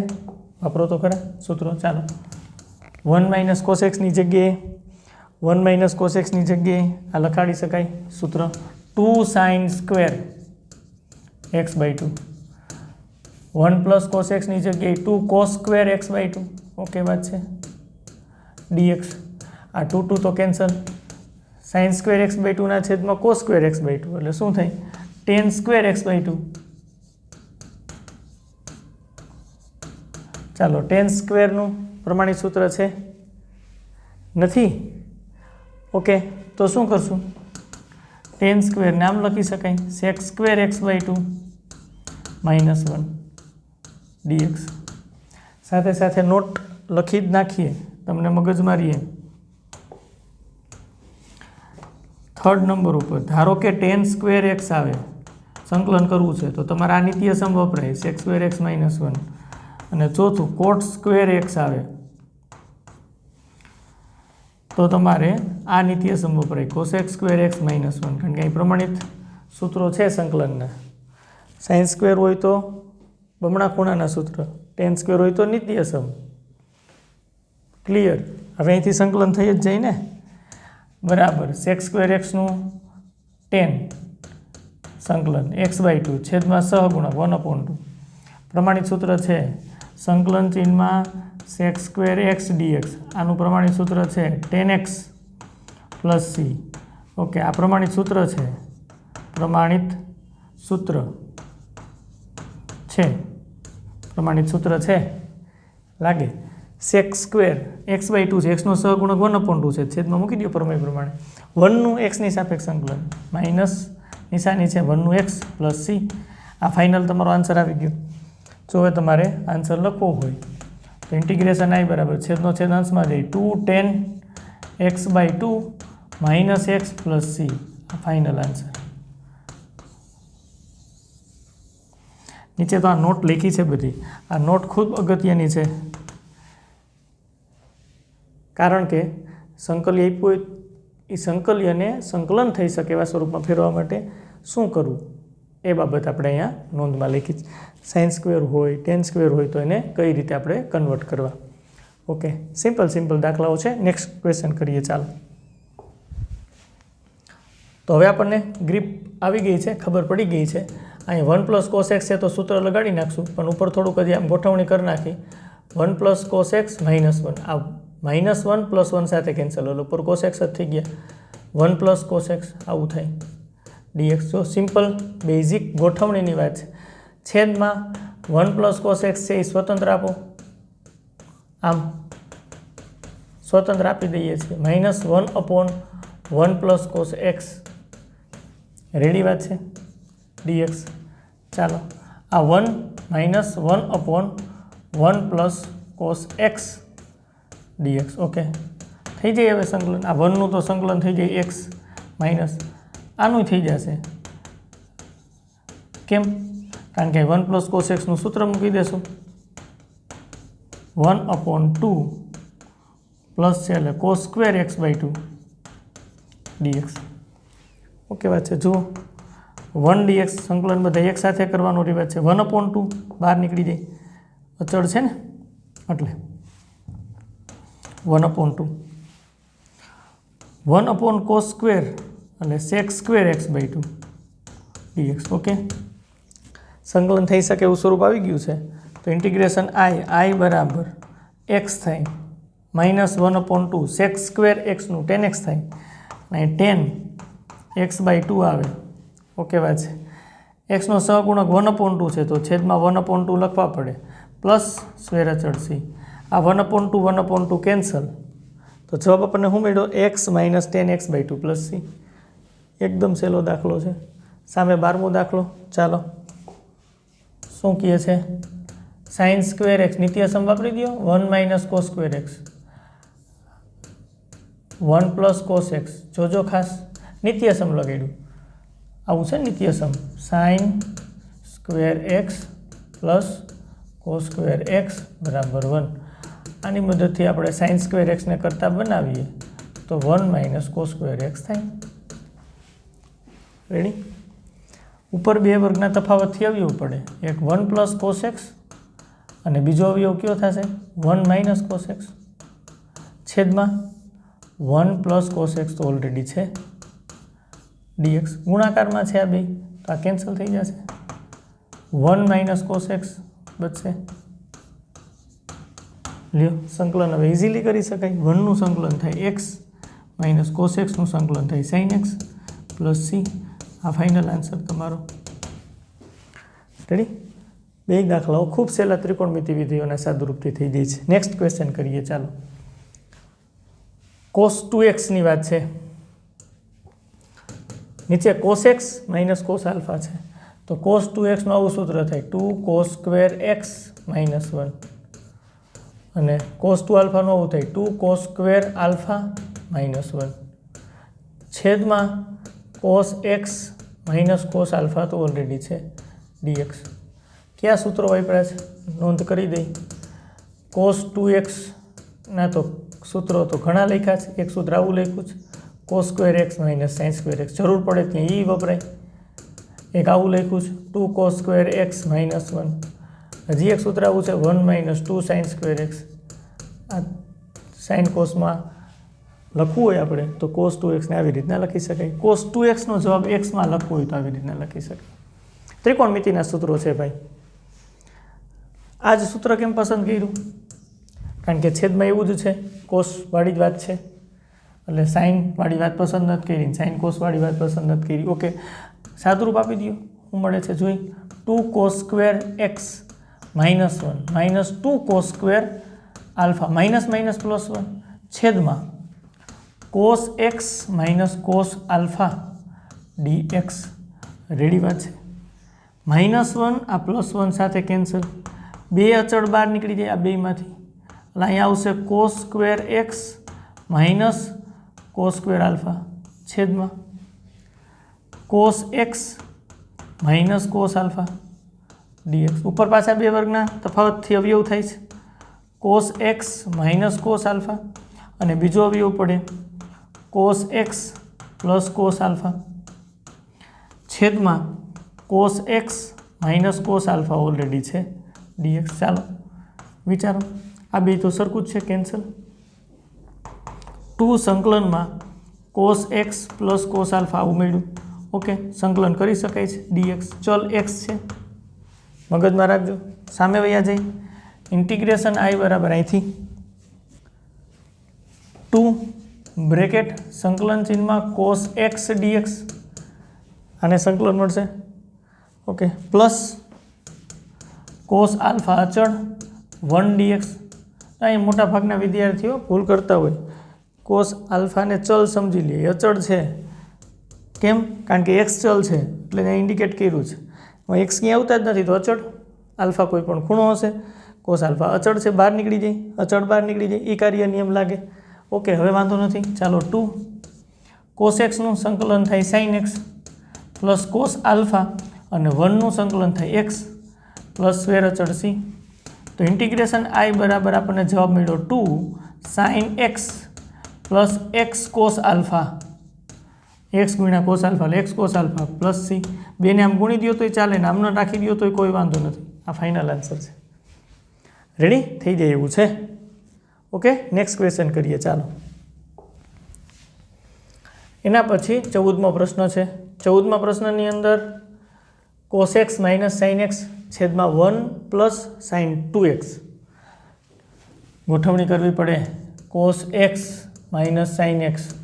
વાપરો તો ખરા સૂત્રો. ચાલો 1 - cos x ની જગ્યાએ 1 - cos x ની જગ્યાએ આ લખાડી શકાય સૂત્ર 2 sine square x/2 1 + cos x ની જગ્યાએ 2 cos સ્ક્વેર x/2. ઓકે વાત છે. dx આ 2 તો કેન્સલ. સાઇન સ્ક્વેર x/2 ના છેદમાં cos સ્ક્વેર x/2 એટલે શું થાય? tan square x/2. ચાલો tan સ્ક્વેરનું પ્રમાણિત સૂત્ર છે નથી. ઓકે, તો શું કરશું? ટેન સ્ક્વેરને આમ લખી શકાય, સેક સ્ક્વેર x/2 -1 dx. સાથે સાથે નોટ લખી જ નાખીએ, તમને મગજ મારીએ. થર્ડ નંબર ઉપર ધારો કે ટેન સ્ક્વેર એક્સ આવે, સંકલન કરવું છે તો તમારે આ નિત્ય સમ વપરાય, સેક સ્ક્વેર x -1. અને ચોથું કોટ સ્ક્વેર એક્સ આવે તો તમારે આ નિત્ય સમ વપરાય, કોસેક સ્ક્વેર x -1. કારણ કે અહીં પ્રમાણિત સૂત્રો છે સંકલનના. સાઇન સ્ક્વેર હોય તો બમણા ખૂણાના સૂત્ર, ટેન સ્ક્વેર હોય તો નિત્ય સમ. ક્લિયર? હવે અહીંથી સંકલન થઈ જ જાય ને. બરાબર, સેક સ્ક્વેર એક્સનું 10 સંકલન x/2 છેદમાં સહગુણક 1/2. પ્રમાણિત સૂત્ર છે સંકલન ચિહ્નમાં સેક સ્ક્વેર x dx. આનું પ્રમાણિત સૂત્ર છે 10x + c. ઓકે, આ પ્રમાણિત સૂત્ર છે, પ્રમાણિત સૂત્ર છે, પ્રમાણિત સૂત્ર છે. લાગે સેક સ્ક્વેર x/2 છે, xનો સહગુણક 1/2 છે, છેદમાં મૂકી દો પ્રમેય પ્રમાણે. 1નું x ની સાપેક્ષ સંકલન, માઇનસ નિશાની છે 1નું x + c. આ ફાઇનલ તમારો આન્સર આવી ગયો. જો હવે તમારે આન્સર લખવો હોય તો ઇન્ટિગ્રેશન i બરાબર છેદનો છેદ અંશમાં જઈ 2 10x/2 - x + c. આ ફાઇનલ આન્સર. નીચે તો આ નોટ લખી છે બધી. આ નોટ ખૂબ અગત્યની છે, કારણ કે સંકલ્ય આપ્યું હોય એ સંકલ્યને સંકલન થઈ શકે એવા સ્વરૂપમાં ફેરવવા માટે શું કરવું એ બાબત આપણે અહીંયા નોંધમાં લખી છે. સાઇન સ્ક્વેર હોય, ટેન સ્ક્વેર હોય તો એને કઈ રીતે આપણે કન્વર્ટ કરવા. ઓકે, સિમ્પલ દાખલાઓ છે. નેક્સ્ટ ક્વેશ્ચન કરીએ. ચાલો, તો હવે આપણને ગ્રીપ આવી ગઈ છે, ખબર પડી ગઈ છે. અહીં 1 + cos x છે તો સૂત્ર લગાડી નાખશું, પણ ઉપર થોડુંક હજી આમ ગોઠવણી કરી નાખી. 1 + cos x -1, આ -1 + 1 સાથે કેન્સલ, એટલે ઉપર cos x જ થઈ ગયા. 1 + cos x આવું થાય dx. જો સિમ્પલ બેઝિક ગોઠવણીની વાત છે. છેદમાં 1 + cos x છે એ સ્વતંત્ર આપો, આમ સ્વતંત્ર આપી દઈએ છીએ. -1/1 + cos x રેડી વાત છે dx. ચાલો, આ 1 -1/1 + cos x dx. ઓકે, થઈ જાય હવે સંકલન. આ 1નું તો સંકલન થઈ જાય x માઇનસ આનું થઈ જશે. કેમ? કારણ કે 1 + cos x નું સૂત્ર મૂકી દેશું, 1/2 પ્લસ છે એટલે cos square x/2 dx. Okay વાત છે. જુઓ 1 dx સંકલન બધા એક સાથે કરવાનો રિવાજ છે. 1/2 બહાર નીકળી જાય, અચળ છે ને, એટલે 1/2 1/cos સ્ક્વેર એટલે sec square x/2 dx. Okay, સંકલન થઈ શકે એવું સ્વરૂપ આવી ગયું છે. તો ઇન્ટિગ્રેશન i બરાબર x થાય -1/2 sec સ્ક્વેર xનું 10x થાય, અને 10x/2 આવે. ઓકે વાત છે. xનો સહગુણક 1/2 છે તો છેદમાં 1/2 લખવા પડે, પ્લસ સ્ક્વેર અચળ c. આ 1/2 કેન્સલ, તો જવાબ આપણને શું મળ્યો? x - 10x/2 + c. એકદમ સહેલો દાખલો છે. સામે 12મો દાખલો. ચાલો, શું કહે છે? સાઇન સ્ક્વેર x નિત્ય સમ વાપરી દો. 1 - cos square x 1 + cos x. જોજો ખાસ, નિત્ય સમ લગાડ્યું, આવું છે નિત્ય સમ. Sine square x + cos square x બરાબર 1. આની મદદથી આપણે સાઇન સ્ક્વેર એક્સને કરતા બનાવીએ તો 1 - cos સ્ક્વેર x થાય. રેડી? ઉપર બે વર્ગના તફાવતથી અવયવ પડે, એક 1 + cos x અને બીજો અવયવ કયો થશે? 1 - cos x છેદમાં 1 + cos x તો ઓલરેડી છે dx. ગુણાકારમાં છે આ બે, તો આ કેન્સલ થઈ જશે. 1 - cos x બચશે. લ્યો, સંકલન હવે ઇઝીલી કરી શકાય. 1નું સંકલન થાય x - cos x નું સંકલન થાય sin x + c. આ ફાઇનલ આન્સર તમારો. રેડી? બે દાખલાઓ ખૂબ સહેલા ત્રિકોણમિતિ વિધિઓના સાદુરૂપથી થઈ જાય છે. નેક્સ્ટ ક્વેશ્ચન કરીએ. ચાલો, cos 2x ની વાત છે, નીચે cos x minus cos alpha છે, તો cos 2x નું આવું સૂત્ર થાય 2 cos સ્ક્વેર x માઇનસ 1 અને cos 2 આલ્ફાનું આવું થાય 2 cos સ્ક્વેર આલ્ફા માઇનસ 1 છેદમાં cos x minus cos alpha તો ઓલરેડી છે dx. કયા સૂત્રો વાપર્યા છે નોંધ કરી દઈ. cos 2x ના તો સૂત્રો તો ઘણા લખ્યા છે, એક સૂત્ર આવું લખ્યું છે cos square x minus sin square x, જરૂર પડે ત્યાં એ વપરાય. એક આવું લખ્યું છે 2 cos સ્ક્વેર x માઇનસ 1, હજી એક સૂત્ર આવું છે 1 માઇનસ 2 sin સ્ક્વેર x. આ સાઇન કોસમાં લખવું હોય આપણે તો cos 2x ને આવી રીતના લખી શકાય. cos 2x નો જવાબ x માં લખવો હોય તો આવી રીતના લખી શકાય. ત્રિકોણમિતિના સૂત્રો છે ભાઈ. આ જ સૂત્ર કેમ પસંદ કર્યું? કારણ કે છેદમાં એવું જ છે, કોસ વાળી જ વાત છે, એટલે સાઇન વાળી વાત પસંદ નથી કરી, સાઇન કોસ વાળી વાત પસંદ નથી કરી. ઓકે, સાદુરૂપ આપી દો, શું મળે છે જોઈ. 2 cos square x minus 1 minus 2 cos square alpha minus minus plus 1 છેદમાં cos x minus cos alpha dx. Ready વાત છે. માઇનસ 1 આ પ્લસ 1 સાથે કેન્સલ, બે અચળ બહાર નીકળી જાય આ બેમાંથી, એટલે અહીંયા આવશે cos square x minus cos square alpha છેદમાં cos x minus cos alpha dx. ઉપર પાછા બે વર્ગના તફાવતથી અવયવ થાય છે, cos x minus cos alpha અને બીજો અવયવ પડે cos x plus cos alpha છેદમાં cos x minus cos alpha already છે dx. ચાલો વિચારો, આ બે તો સરખું જ છે, કેન્સલ. 2 સંકલનમાં cos x plus cos alpha આવું મળ્યું. ઓકે, સંકલન કરી શકાય છે dx. ચલ x છે, મગજમાં રાખજો, સામે વયા જાય. ઇન્ટિગ્રેશન i બરાબર અહીંથી 2 બ્રેકેટ સંકલન ચિહ્નમાં cos x dx, આને સંકલન મળશે. ઓકે, પ્લસ cos આલ્ફા અચળ 1 dx. અહીં મોટા ભાગના વિદ્યાર્થીઓ ભૂલ કરતા હોય, cos આલ્ફાને ચલ સમજી લે, અચળ છે. કેમ? કારણ કે x ચલ છે એટલે અહીંયા ઇન્ડિકેટ કર્યું છે. x ક્યાંય આવતા જ નથી તો અચળ, આલ્ફા કોઈ પણ ખૂણો હશે, cos આલ્ફા અચળ છે, બહાર નીકળી જાય, અચળ બહાર નીકળી જાય, એ કાર્ય નિયમ લાગે. ઓકે, હવે વાંધો નથી. ચાલો 2 cos x નું સંકલન થાય sin x plus cos alpha અને 1 નું સંકલન થાય x પ્લસ સ્ક્વેર અચળ c. તો ઇન્ટિગ્રેશન i બરાબર આપણને જવાબ મળ્યો 2 sin x plus x cos alpha, x ગુણ્યા cos આલ્ફા એટલે x cos alpha plus c. બેને આમ ગુણી દો તોય ચાલે ને આમને રાખી દો તોય કોઈ વાંધો નથી. આ ફાઇનલ આન્સર છે. રેડી થઈ જાય એવું છે. ઓકે, નેક્સ્ટ ક્વેશ્ચન કરીએ. ચાલો, એના પછી 14મો પ્રશ્ન છે. 14મા પ્રશ્નની અંદર cos x minus sin x છેદમાં 1 પ્લસ sin 2x ગોઠવણી કરવી પડે. cos x minus sin x,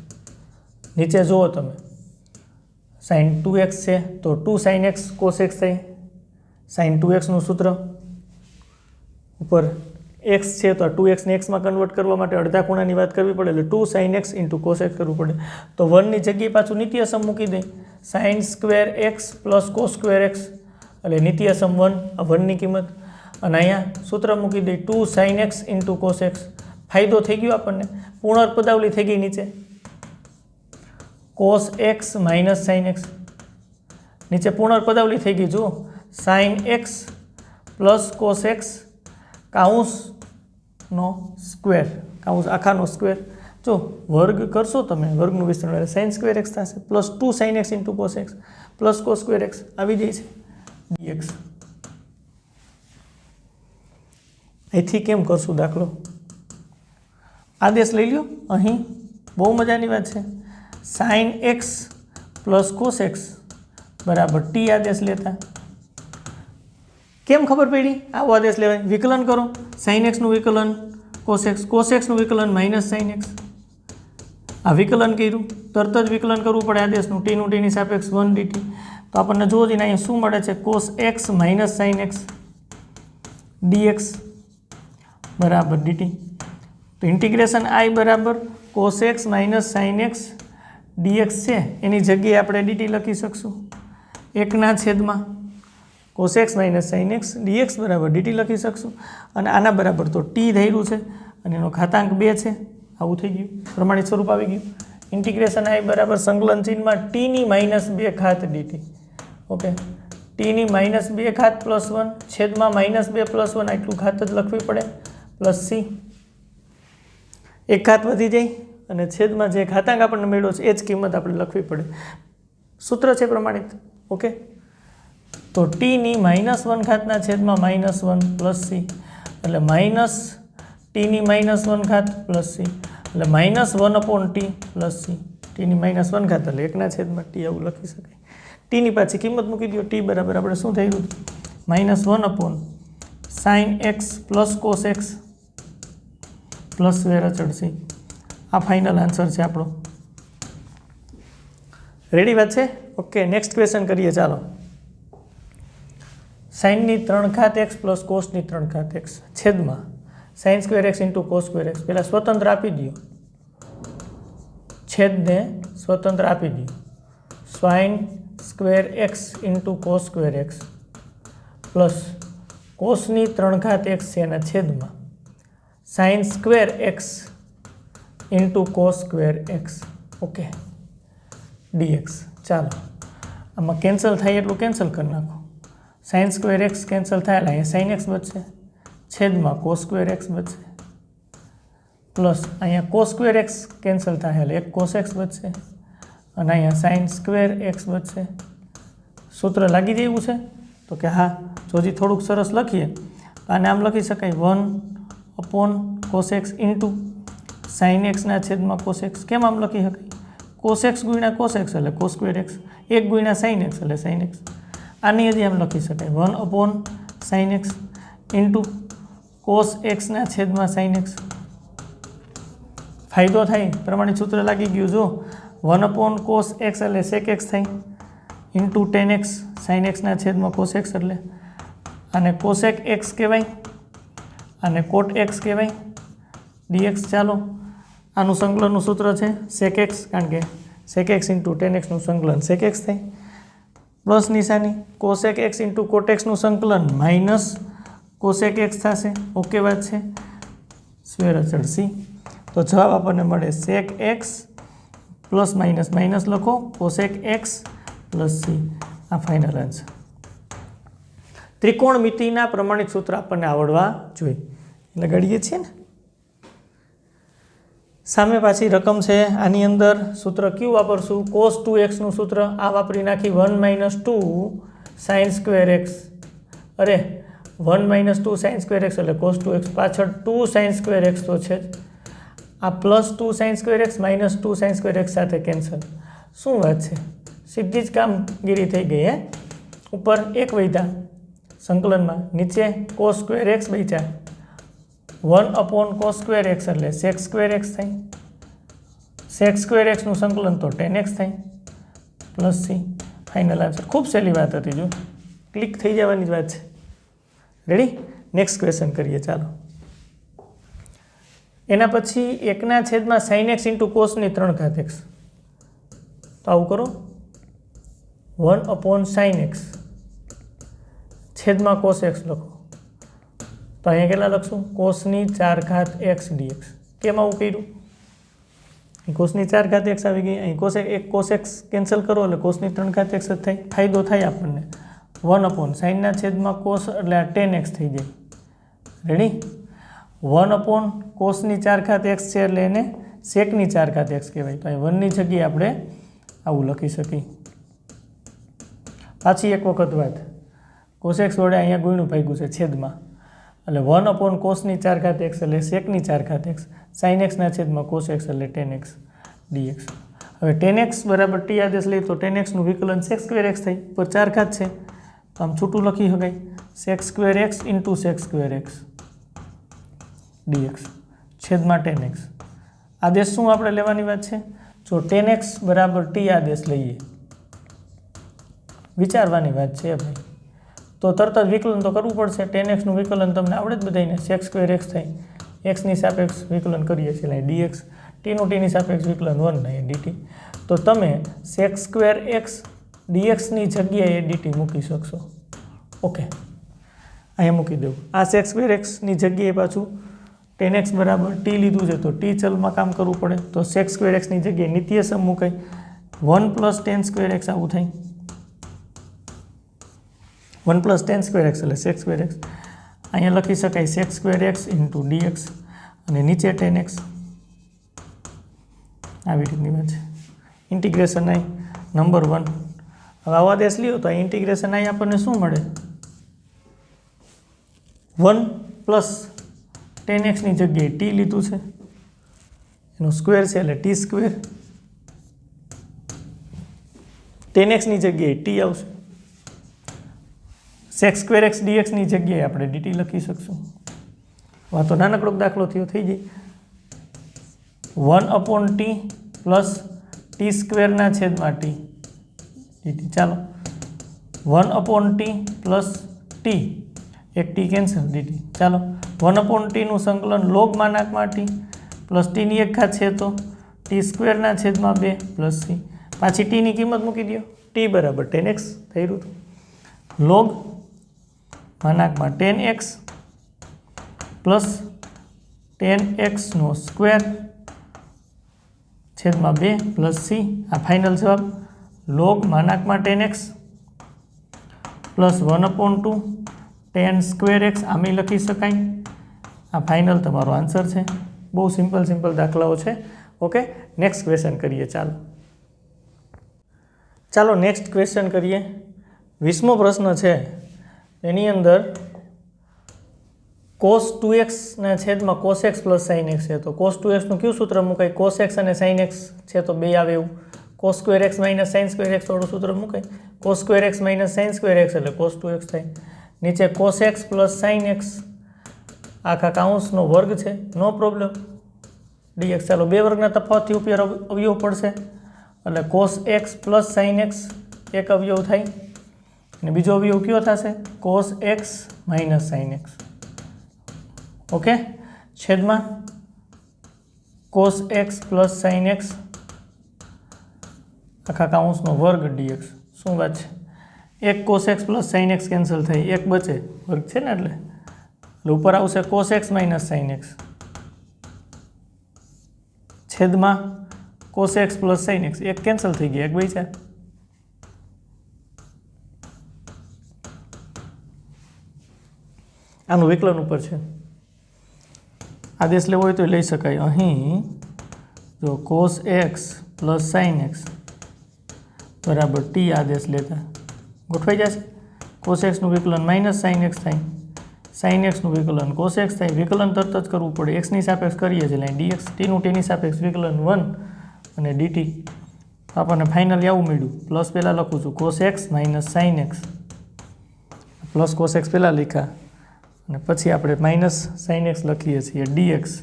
નીચે જુઓ તમે sin 2x છે તો 2 sin x cos x થાય, sin 2x નું સૂત્ર. ઉપર x છે તો 2x ને x માં કન્વર્ટ કરવા માટે અડધા ખૂણાની વાત કરવી પડે એટલે 2 sin x into cos x કરવું પડે. તો 1 ની જગ્યાએ પાછું નિત્યસમ મૂકી દઈ, sin square x plus cos square x એટલે નિત્યસમ 1, આ 1 ની કિંમત, અને અહીંયા સૂત્ર મૂકી દઈ 2 sin x into cos x. ફાયદો થઈ ગયો આપણને, પૂર્ણ પદાવલી થઈ ગઈ નીચે cos x minus sin x, નીચે પૂર્ણ પદાવલી થઈ ગઈ. જુઓ sin x plus cos x કાઉન્સનો સ્ક્વેર, કાઉન્સ આખાનો સ્ક્વેર. જો વર્ગ કરશો તમે, વર્ગનું વિસ્તરણ એટલે sin સ્ક્વેર x થશે plus 2 sin x into cos x plus cos square x આવી જાય છે dx. અહીંથી કેમ કરશું દાખલો? આદેશ લઈ લ્યો. અહીં બહુ મજાની વાત છે, sin x plus cos x બરાબર t આદેશ લેતા. કેમ ખબર પડી? આવો આદેશ લેવાય. વિકલન કરો, sin x નું વિકલન cos x નું વિકલન માઇનસ sin x. આ વિકલન કર્યું, તરત જ વિકલન કરવું પડે આદેશનું, t નું t ની સાપેક્ષ 1 dt. તો આપણને જોવો જઈને અહીંયા શું મળે છે, cos x minus sin x dx બરાબર dt. તો ઇન્ટિગ્રેશન i બરાબર cos x minus sine x dx છે એની જગ્યાએ આપણે ડીટી લખી શકશું 1/. Cos x minus sine x dx બરાબર ડીટી લખી શકશું અને આના બરાબર તો ટી ધર્યું છે અને એનો ઘાતાંક 2 છે. આવું થઈ ગયું, પ્રમાણિત સ્વરૂપ આવી ગયું. ઇન્ટિગ્રેશન આઈ બરાબર સંકલન ચિહ્નમાં ટીની -2 ડીટી. ઓકે, ટીની -2 +1 છેદમાં -2 +1 આટલું ઘાત જ લખવી પડે પ્લસ સી. એક ઘાત વધી જાય અને છેદમાં જે ઘાતાંક આપણને મળ્યો છે એ જ કિંમત આપણે લખવી પડે. સૂત્ર છે પ્રમાણિત. ઓકે, તો ટીની -1 છેદમાં -1 પ્લસ સી એટલે માઇનસ ટીની -1 પ્લસ સી એટલે -1/t પ્લસ સી. ટીની -1 એટલે 1/t આવું લખી શકાય. ટીની પાછી કિંમત મૂકી દો. ટી બરાબર આપણે શું થઈ ગયું -1/sin x plus cos x plus વેર અચળ સી. આ ફાઇનલ આન્સર છે આપણો. રેડી વાત છે? ઓકે, નેક્સ્ટ ક્વેશ્ચન કરીએ. ચાલો, સાઇનની 3 x પ્લસ કોસની 3 x છેદમાં sin square x into cos square x. પહેલાં સ્વતંત્ર આપી દો, છેદને સ્વતંત્ર આપી દો. sin square x into cos square x plus કોસની 3 x છે એના છેદમાં sin square x into cos square x. Okay, dx. ચાલો, આમાં કેન્સલ થાય એટલું કેન્સલ કરી નાખો. sin સ્ક્વેર x કેન્સલ થાય એટલે અહીંયા sin x બચશે, છેદમાં કોસ સ્ક્વેર x બચશે પ્લસ અહીંયા કોસ સ્ક્વેર x કેન્સલ થાય એટલે 1 cos x બચશે અને અહીંયા sin સ્ક્વેર x બચશે. સૂત્ર લાગી જેવું છે? તો કે હા. જો હજી થોડુંક સરસ લખીએ આને આમ લખી શકાય 1/cos x into sin x ના છેદમાં cos x. કેમ આમ લખી શકાય? cos x ગુણ્યા cos x એટલે cos સ્ક્વેર x, 1 ગુણ્યા sin x એટલે sin x. આની હજી આમ લખી શકાય 1/sin x into cos x ના છેદમાં sin x. ફાયદો થાય, પ્રમાણિત સૂત્ર લાગી ગયું. જો 1/cos x એટલે sec x થાય into tan x sin x ના છેદમાં cos x એટલે આને cosec x કહેવાય અને cot x કહેવાય dx. ચાલો, આનું સંકલનનું સૂત્ર છે sec x, કારણ કે sec x into tan x નું સંકલન sec x થાય પ્લસ નિશાની cosec x into cot x નું સંકલન માઇનસ cosec x થશે. ઓકે વાત છે? સ્ક્વેર અચળ સી. તો જવાબ આપણને મળે sec x plus minus minus લખો cosec x પ્લસ સી. આ ફાઇનલ આન્સર. ત્રિકોણમિતિના પ્રમાણિત સૂત્ર આપણને આવડવા જોઈએ એટલે ગણીએ છીએ ને. સામે પાછી રકમ છે, આની અંદર સૂત્ર કયું વાપરશું? cos 2x નું સૂત્ર આ વાપરી નાખી 1 - 2 sin સ્ક્વેર x. અરે 1 - 2 sin સ્ક્વેર x એટલે cos 2x, પાછળ 2 sin સ્ક્વેર x તો છે જ. આ plus 2 sin square x minus 2 sin square x સાથે કેન્સલ. શું વાત છે? સીધી જ કામગીરી થઈ ગઈ. ઉપર 1 વધ્યા સંકલનમાં, નીચે cos સ્ક્વેર x બચ્યા 1/cos સ્ક્વેર x એટલે sec સ્ક્વેર x થાય. sec સ્ક્વેર x નું સંકલન તો tan x થાય પ્લસ સી. Final answer. ખૂબ સહેલી વાત હતી, જો ક્લિક થઈ જવાની જ વાત છે. રેડી? નેક્સ્ટ ક્વેશ્ચન કરીએ. ચાલો, એના પછી 1/sin x ઇન્ટુ કોસની 3 x. તો આવું કરો 1/sin x છેદમાં cos x લખો. તો અહીંયા કેટલા લખશું? કોસની 4 x dx. કેમ આવું કર્યું? કોસની 4 x આવી ગઈ. અહીં cos x કેન્સલ કરો એટલે કોસની 3 x જ થાય. ફાયદો થાય આપણને 1/sin ના છેદમાં cos એટલે આ tan x થઈ જાય. રેડી? 1/cosની 4 x છે એટલે એને secની 4 x કહેવાય. તો અહીં 1 ની જગ્યાએ આપણે આવું લખી શકીએ. પાછી એક વખત વાત, cos x વડે અહીંયા ગુણ્યું ભાગ્યું છે છેદમાં એટલે 1/cosની 4 x એટલે secની 4 x, sin x ના છેદમાં cos x એટલે tan x dx. હવે tan x બરાબર t આદેશ લઈએ તો tan x નું વિકલન sec સ્ક્વેર x થાય. પર 4 છે તો આમ છૂટું લખી શકાય sec square x into sec square x dx છેદમાં tan x. આદેશ શું આપણે લેવાની વાત છે? જો tan x બરાબર t આદેશ લઈએ, વિચારવાની વાત છે ભાઈ, તો તરત જ વિકલન તો કરવું પડશે. tan x નું વિકલન તમને આવડે જ બધાને, sec સ્ક્વેર x થાય, x ની સાપેક્ષ વિકલન કરીએ છીએ એટલે dx. t ટીનું ટીની સાપેક્ષ વિકલન 1 નહીં dt. તો તમે sec સ્ક્વેર એક્સ dxની જગ્યાએ dt મૂકી શકશો. ઓકે, અહીંયા મૂકી દઉં. આ sec સ્ક્વેર એક્સની જગ્યાએ પાછું tan x બરાબર t લીધું છે તો t ચલમાં કામ કરવું પડે. તો sec સ્ક્વેર એક્સની જગ્યાએ નિત્યસમ મુકાય 1 + tan સ્ક્વેર એક્સ આવું થાય. 1 + tan સ્ક્વેર એક્સ એટલે sec સ્ક્વેર એક્સ. અહીંયા લખી શકાય sec square x into dx અને નીચે tan x. આવી રીતની વાત છે. Integration I number 1. હવે આવો આદેશ લ્યો તો આ ઇન્ટિગ્રેશન આઈ આપણને શું મળે? 1 + tan x ની જગ્યાએ t લીધું છે, એનું સ્ક્વેર છે એટલે t સ્ક્વેર. tan x ની જગ્યાએ t આવશે. sec સ્ક્વેર એક્સ dx ની જગ્યાએ આપણે dt લખી શકશું. આ તો નાનકડો દાખલો થયો, થઈ જાય. 1/t + t સ્ક્વેરના છેદમાં t dt. ચાલો 1/t + t, એક t કેન્સલ dt. ચાલો 1/t નું સંકલન log માનાંકમાં t + t ની 1 ઘાત છે તો t સ્ક્વેરના છેદમાં 2 + c. પાછી t ની કિંમત મૂકી દો. t બરાબર tan x થઈ રહ્યું હતું. log માનાંકમાં tan x + tan x નો સ્ક્વેર છેદમાં 2 + c. આ ફાઇનલ જવાબ. log માનાંકમાં tan x + 1/2 tan square x આમે લખી શકાય. આ ફાઇનલ તમારો આન્સર છે. બહુ સિમ્પલ દાખલાઓ છે. ઓકે, નેક્સ્ટ ક્વેશ્ચન કરીએ. ચાલો નેક્સ્ટ ક્વેશ્ચન કરીએ. 20મો પ્રશ્ન છે, એની અંદર cos 2x ના છેદમાં cos x + sin x છે. તો cos 2x નું કયું સૂત્ર મુકાય? cos x અને sin x છે તો બે આવે એવું. cos square x - sin square x વાળું સૂત્ર મુકાય. cos square x - sin square x એટલે cos 2x થાય. નીચે cos x + sin x આખા કાઉન્સનો વર્ગ છે, નો પ્રોબ્લેમ, dx. ચાલો બે વર્ગના તફાવતથી ઉપર અવયવ પડશે એટલે cos x + sin x એક અવયવ થાય અને બીજો અવયવ કયો થશે? cos x - sin x. Okay, છેદમાં cos x + sin x આખા કાઉન્સનો વર્ગ dx. શું વાત છે? એક cos x + sin x cancel થઈ, એક બચે, વર્ગ છે ને એટલે ઉપર આવશે cos x - sin x છેદમાં cos x + sin x. એક કેન્સલ થઈ ગયા, એક બચ્યા. આનું વિકલન ઉપર છે. આદેશ લેવો હોય તો લઈ શકાય. અહીં જો cos x + sin x બરાબર t આદેશ લેતા ગોઠવાઈ જશે. cos x નું વિકલન -sin x થાય, sin x નું વિકલન cos x થાય. વિકલન તરત જ કરવું પડે, x ની સાપેક્ષ કરીએ છીએ એટલે dx, t નું t ની સાપેક્ષ વિકલન 1 અને dt. આપણને ફાઇનલી આવું મળ્યું. પ્લસ પહેલાં લખું છું cos x - sin x, plus cos x પહેલાં લખ્યા અને પછી આપણે -sin x લખીએ છીએ dx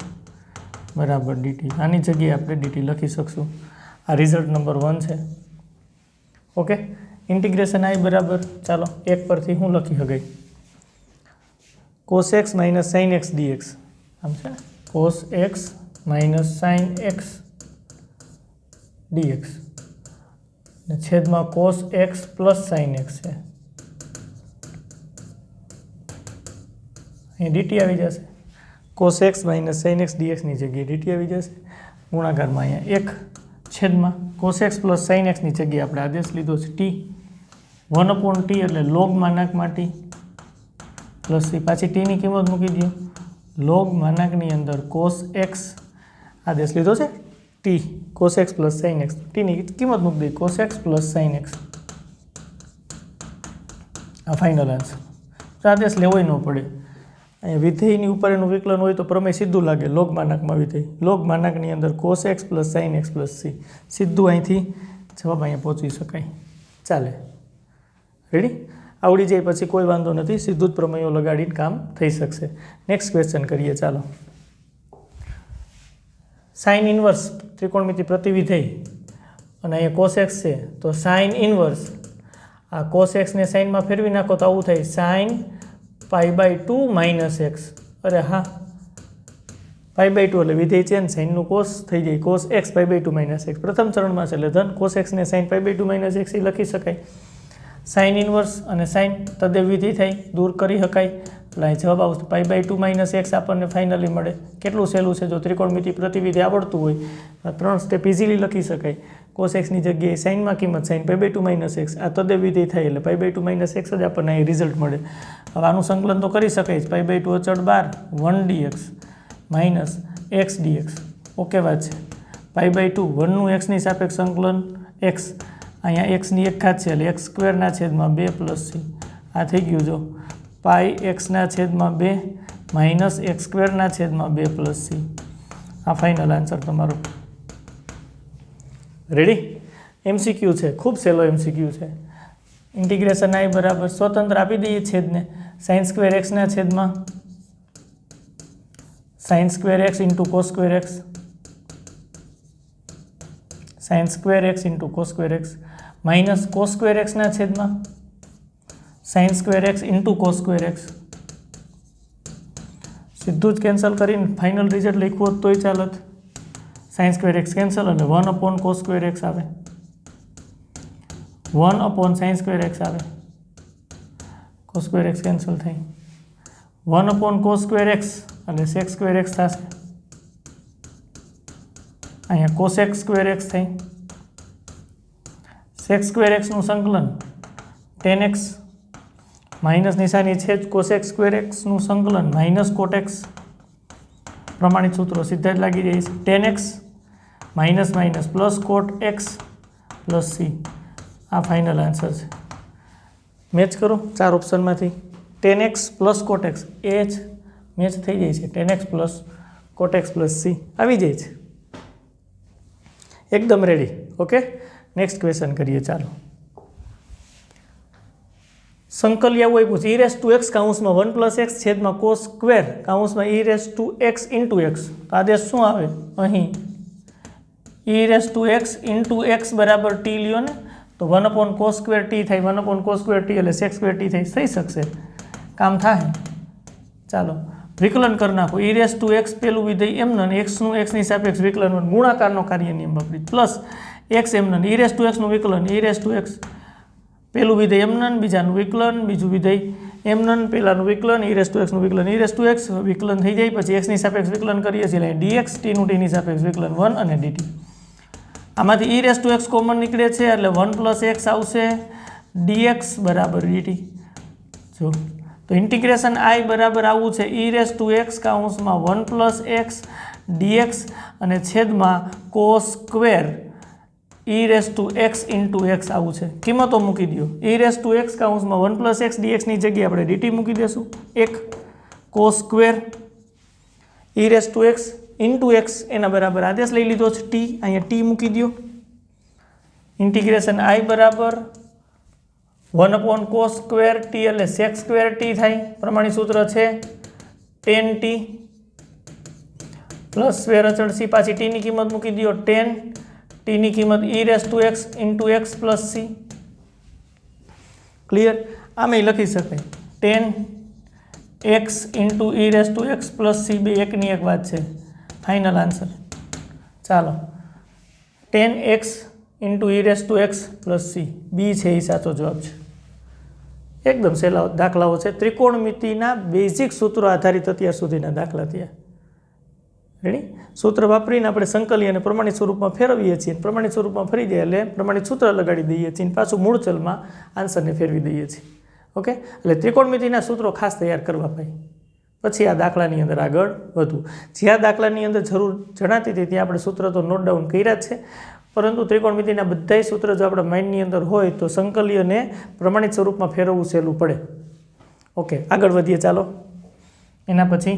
બરાબર dt. આની જગ્યાએ આપણે dt લખી શકશું. આ રિઝલ્ટ નંબર 1 છે. ઓકે, ઇન્ટિગ્રેશન આઈ બરાબર, ચાલો એક પરથી હું લખી શકાય? cos x - sin x dx. આમ છે ને, cos x - sin x dx ને છેદમાં cos x + sin x છે. અહીં dt આવી જશે. cos x - sin x dx ની જગ્યાએ dt આવી જશે. ગુણાકારમાં અહીંયા એક છેદમાં cos x + sin x ની જગ્યાએ આપણે આદેશ લીધો છે t. 1/t એટલે log માનાંકમાં t + c. પાછી t ની કિંમત મૂકી દો. log માનાંકની અંદર cos x આદેશ લીધો છે t, cos x + sin x. t ની કિંમત મૂકી દઈએ cos x + sin x. આ ફાઇનલ આન્સર. આદેશ લેવો ન પડે. અહીંયા વિધેયની ઉપર એનું વિકલન હોય તો પ્રમેય સીધું લાગે. log માનાંકમાં વિધેય, log માનાંકની અંદર cos x + sin x + c. સીધું અહીંથી જવાબ અહીંયા પહોંચી શકાય. ચાલે, રેડી? આવડી જાય પછી કોઈ વાંધો નથી, સીધું જ પ્રમેયો લગાડીને કામ થઈ શકશે. નેક્સ્ટ ક્વેશ્ચન કરીએ. ચાલો, સાઇન ઇન્વર્સ ત્રિકોણમિતિ પ્રતિવિધેય અને અહીંયા cos x છે તો સાઇન ઇન્વર્સ આ cos x ને સાઇનમાં ફેરવી નાખો તો આવું થાય sin π/2 - x. અરે હા, π/2 એટલે વિધેય ચેન્જ સાઇનનું કોસ થઈ જાય cos x π/2 - x પ્રથમ ચરણમાં છે એટલે ધન cos x ને sin π/2 - x એ લખી શકાય. સાઇન ઇનવર્સ અને સાઇન તદ્દેવ વિધિ થઈ દૂર કરી શકાય એટલે અહીં જવાબ આવશે π/2 - x આપણને ફાઇનલી મળે. કેટલું સહેલું છે, જો ત્રિકોણમિતિ પ્રતિવિધિ આવડતું હોય તો 3 સ્ટેપ ઇઝીલી લખી શકાય. cos x ની જગ્યાએ સાઇનમાં કિંમત sin π/2 - x આ તદ્દેવ વિધિ થાય એટલે π/2 - x જ આપણને અહીં રિઝલ્ટ મળે. હવે આનું સંકલન તો કરી શકાય જ. π/2 અચળ 12 1 dx minus x dx okay વાત છે. π/2 1નું x ની સાપેક્ષ સંકલન x અહીંયા x ની 1 ઘાત છે એટલે x² ના છેદમાં 2 + c આ થઈ ગયું. જો π(x) ના છેદમાં 2 માઇનસ x² ના છેદમાં 2 + c આ ફાઇનલ આન્સર તમારો. રેડી? MCQ છે, ખૂબ સહેલો MCQ છે. ઇન્ટિગ્રેશન i બરાબર સ્વતંત્ર આપી દઈએ છેદને sin² x ના છેદમાં sin² x * cos² x sin² x * cos² x minus cos² x ના છેદમાં sin² x * cos² x સીધું જ કેન્સલ કરીને ફાઇનલ રિઝલ્ટ લખ્યું હોત તોય ચાલત. sin² x કેન્સલ એટલે 1/cos² x આવે 1/sin² x આવે cos² x કેન્સલ થઈ 1/cos² x એટલે sec² x થશે. અહીંયા cosec² x થઈ sec² x નું સંકલન tan x માઇનસ નિશાની છે જ cosec² x નું સંકલન માઇનસ cot x પ્રમાણિત સૂત્રો સીધા જ લાગી જાય છે. tan x minus minus plus cot x plus c આ ફાઇનલ આન્સર છે. મેચ કરો 4 ઓપ્શનમાંથી tan x plus cot x એ જ મેચ થઈ જાય છે. tan x plus cot x plus c આવી જાય છે. એકદમ રેડી. ઓકે, નેક્સ્ટ ક્વેશ્ચન કરીએ. ચાલો, સંકલ્ય આવું આપ્યું છે e(x) કૌંસમાં 1 + x છેદમાં cos² કૌંસમાં e(x) * x. આદેશ શું આવે અહીં e(x) * x બરાબર t લ્યો ને તો 1/cos² t થાય 1/cos² t એટલે sec² t થઈ શકશે, કામ થાય. ચાલો વિકલન કરી નાખો. e(x) પેલું વિધેય એમનન x નું x ની સાપેક્ષ વિકલન ગુણાકારનો કાર્ય નિયમ વાપરી પ્લસ x એમનન e(x) નું વિકલન e(x) પેલું વિધેય એમનન બીજાનું વિકલન બીજું વિધેય એમનન પેલાનું વિકલન e(x) નું વિકલન e(x) વિકલન થઈ જાય પછી x ની સાપેક્ષ વિકલન કરીએ છીએ એટલે dx t નું t ની સાપેક્ષ વિકલન 1 અને dt. આમાંથી e(x) કોમન નીકળે છે એટલે 1 + x આવશે dx બરાબર dt. જો તો ઇન્ટિગ્રેશન i બરાબર આવું છે e(x) કૌંસમાં 1 + x dx અને છેદમાં cos² e(x) * x આવું છે. કિંમતો મૂકી દો. e(x) કૌંસમાં 1 + x dx ની જગ્યાએ આપણે dt મૂકી દેશું. 1 cos² e(x) * x એના બરાબર આદેશ લઈ લીધો છે t, અહીંયા t મૂકી દો. ઇન્ટિગ્રેશન i બરાબર 1/cos² t એટલે sec² t થાય. પ્રમાણિત સૂત્ર છે tan t પ્લસ સ્ક્વેર અચળ c પાછી t ની કિંમત મૂકી દો tan t ની કિંમત e(x) * x plus c. Clear? આમે લખી શકાય tan x * e(x) plus c બે એકની એક વાત છે. Final answer. ચાલો tan x * e(x) plus c બી છે એ સાચો જવાબ છે. એકદમ સહેલા દાખલાઓ છે. ત્રિકોણમિતિના બેઝિક સૂત્રો આધારિત અત્યાર સુધીના દાખલા થયા. રેડી? સૂત્ર વાપરીને આપણે સંકલ્ય અને પ્રમાણિત સ્વરૂપમાં ફેરવીએ છીએ. પ્રમાણિત સ્વરૂપમાં ફરી જાય એટલે પ્રમાણિત સૂત્ર લગાડી દઈએ છીએ પાછું મૂળ ચલમાં આન્સરને ફેરવી દઈએ છીએ. ઓકે, એટલે ત્રિકોણમિતિના સૂત્રો ખાસ તૈયાર કરવા ભાઈ, પછી આ દાખલાની અંદર આગળ વધવું. જ્યાં દાખલાની અંદર જરૂર જણાતી હતી ત્યાં આપણે સૂત્ર તો નોટ ડાઉન કર્યા જ છે, પરંતુ ત્રિકોણમિતિના બધાય સૂત્ર જો આપણા માઇન્ડની અંદર હોય તો સંકલ્યને પ્રમાણિત સ્વરૂપમાં ફેરવવું સહેલું પડે. ઓકે, આગળ વધીએ. ચાલો એના પછી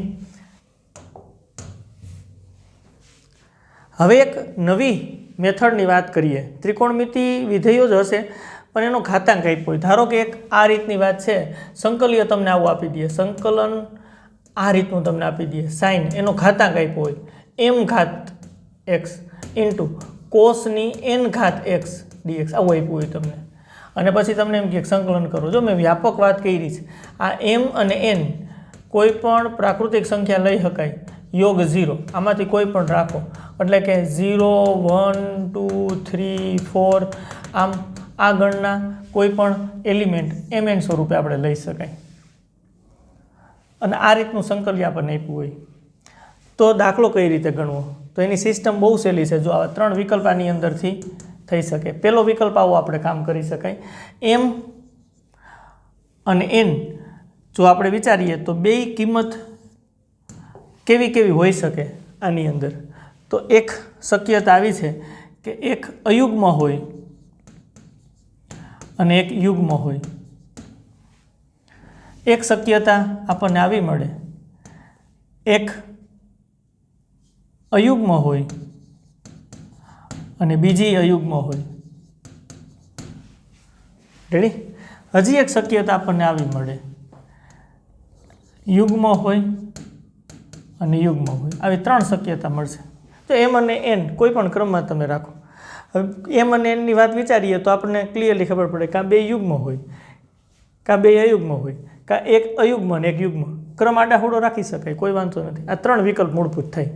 હવે એક નવી મેથડની વાત કરીએ. ત્રિકોણમિતિ વિધેયો જ હશે પણ એનો ઘાતાંક આપ્યો હોય. ધારો કે એક આ રીતની વાત છે, સંકલ્ય તમને આવું આપી દે, સંકલન આ રીતનું તમને આપી દે, સાઇન એનો ઘાતાંક આપ્યો હોય m ઘાત x ઇન્ટુ કોસની n ઘાત x dx આવું આપ્યું હોય તમને, અને પછી તમને એમ કે સંકલન કરો. જો મેં વ્યાપક વાત કરી છે, આ m અને n કોઈ પણ પ્રાકૃતિક સંખ્યા લઈ શકાય. યોગ 0 આમાંથી કોઈ પણ રાખો એટલે કે 0 1 2 3 4 આમ આ ગણના કોઈ પણ એલિમેન્ટ mn સ્વરૂપે આપણે લઈ શકાય અને આ રીતનું સંકલ્ય આપણને આપ્યું હોય તો દાખલો કઈ રીતે ગણવો તો એની સિસ્ટમ બહુ સહેલી છે જો આવા 3 વિકલ્પ આની અંદરથી થઈ શકે પહેલો વિકલ્પ આવો આપણે કામ કરી શકાય m અને n જો આપણે વિચારીએ તો બેય કિંમત કેવી કેવી હોઈ શકે આની અંદર તો એક શક્યતા આવી છે કે એક અયુગ્મ હોય અને એક યુગ્મ હોય એક શક્યતા આપણને આવી મળે એક અયુગ્મ હોય અને બીજી અયુગ્મ હોય રેડી હજી એક શક્યતા આપણને આવી મળે યુગ્મ હોય અને યુગ્મ હોય આવી 3 શક્યતા મળશે તો m અને n કોઈ પણ ક્રમમાં તમે રાખો હવે m અને n ની વાત વિચારીએ તો આપણને ક્લિયરલી ખબર પડે કાં બે યુગ્મ હોય કાં બે અયુગ્મ હોય કાં એક અયુગ્મ અને એક યુગ્મ ક્રમ આડાહોડો રાખી શકાય કોઈ વાંધો નથી આ 3 વિકલ્પ મૂળભૂત થાય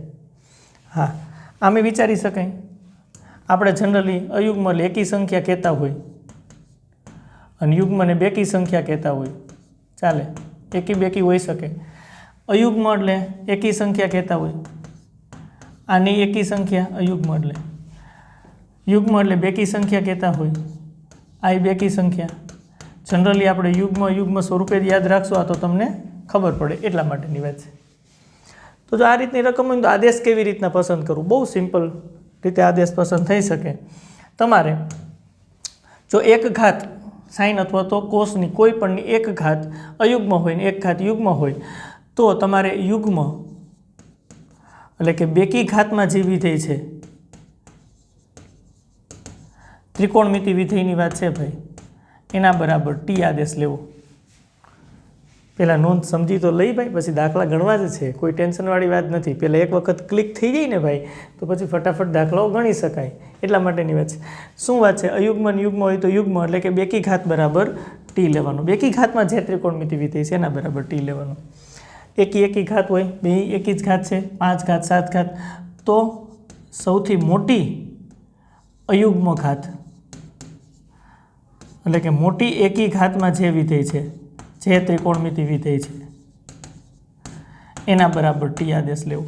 હા આમે વિચારી શકાય આપણે જનરલી અયુગ્મ એટલે એકી સંખ્યા કહેતા હોય અને યુગ્મને બેકી સંખ્યા કહેતા હોય ચાલે એકી બેકી હોઈ શકે અયુગ્મ એટલે એકી સંખ્યા કહેતા હોય આની એકી સંખ્યા અયુગ્મ એટલે યુગ્મ એટલે બેકી સંખ્યા કહેતા હોય આ બેકી સંખ્યા જનરલી આપણે યુગ્મ સ્વરૂપે યાદ રાખશો આ તો તમને ખબર પડે એટલા માટેની વાત છે તો જો આ રીતની રકમ હોય તો આદેશ કેવી રીતના પસંદ કરવું બહુ સિમ્પલ રીતે આદેશ પસંદ થઈ શકે તમારે જો એક ઘાત સાઇન અથવા તો કોસની કોઈ પણની એક ઘાત અયુગ્મ હોય ને એક ઘાત યુગ્મ હોય તો તમારે યુગ્મ એટલે કે બેકી ઘાતમાં જે વિધેય છે ત્રિકોણમિતિ વિધેયની વાત છે ભાઈ એના બરાબર ટી આદેશ લેવો પહેલાં નોંધ સમજી તો લઈ ભાઈ પછી દાખલા ગણવા જ છે કોઈ ટેન્શનવાળી વાત નથી પહેલાં એક વખત ક્લિક થઈ ગઈ ને ભાઈ તો પછી ફટાફટ દાખલાઓ ગણી શકાય એટલા માટેની વાત છે શું વાત છે અયુગ્મ અને યુગ્મ હોય તો યુગ્મ એટલે કે બેકી ઘાત બરાબર ટી લેવાનો બેકી ઘાતમાં જે ત્રિકોણમિતિ વિધેય છે એના બરાબર ટી લેવાનો એકી ઘાત હોય બે એકી જ ઘાત છે 5 ઘાત 7 ઘાત તો સૌથી મોટી અયુગ્મ ઘાત એટલે કે મોટી એકી ઘાતમાં જે વિધેય છે જે ત્રિકોણમિતિ વિધેય છે એના બરાબર ટી આદેશ લેવો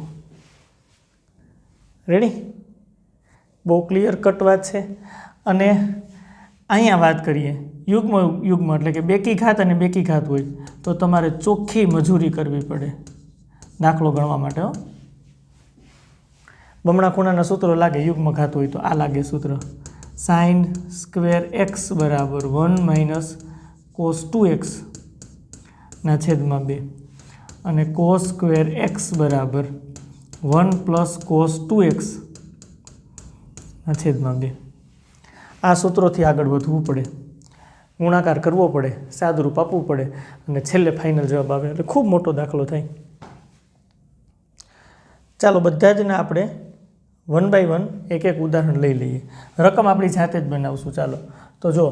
રેડી બહુ ક્લિયર કટ વાત છે અને અહીંયા વાત કરીએ યુગ્મ એટલે કે બેકી ઘાત અને બેકી ઘાત હોય તો તમારે ચોખ્ખી મજૂરી કરવી પડે દાખલો ગણવા માટે હો બમણા ખૂણાના સૂત્રો લાગે યુગ્મ ઘાત હોય તો આ લાગે સૂત્ર sin સ્ક્વેર x બરાબર 1 - cos 2x ના છેદમાં 2 અને cos સ્ક્વેર x બરાબર 1 + cos 2x ના છેદમાં 2 આ સૂત્રોથી આગળ વધવું પડે ગુણાકાર કરવો પડે સાદુરૂપ આપવું પડે અને છેલ્લે ફાઇનલ જવાબ આવે એટલે ખૂબ મોટો દાખલો થાય ચાલો બધા જ ને આપણે 1 બાય 1 એક એક ઉદાહરણ લઈ લઈએ રકમ આપણી જાતે જ બનાવશું ચાલો તો જો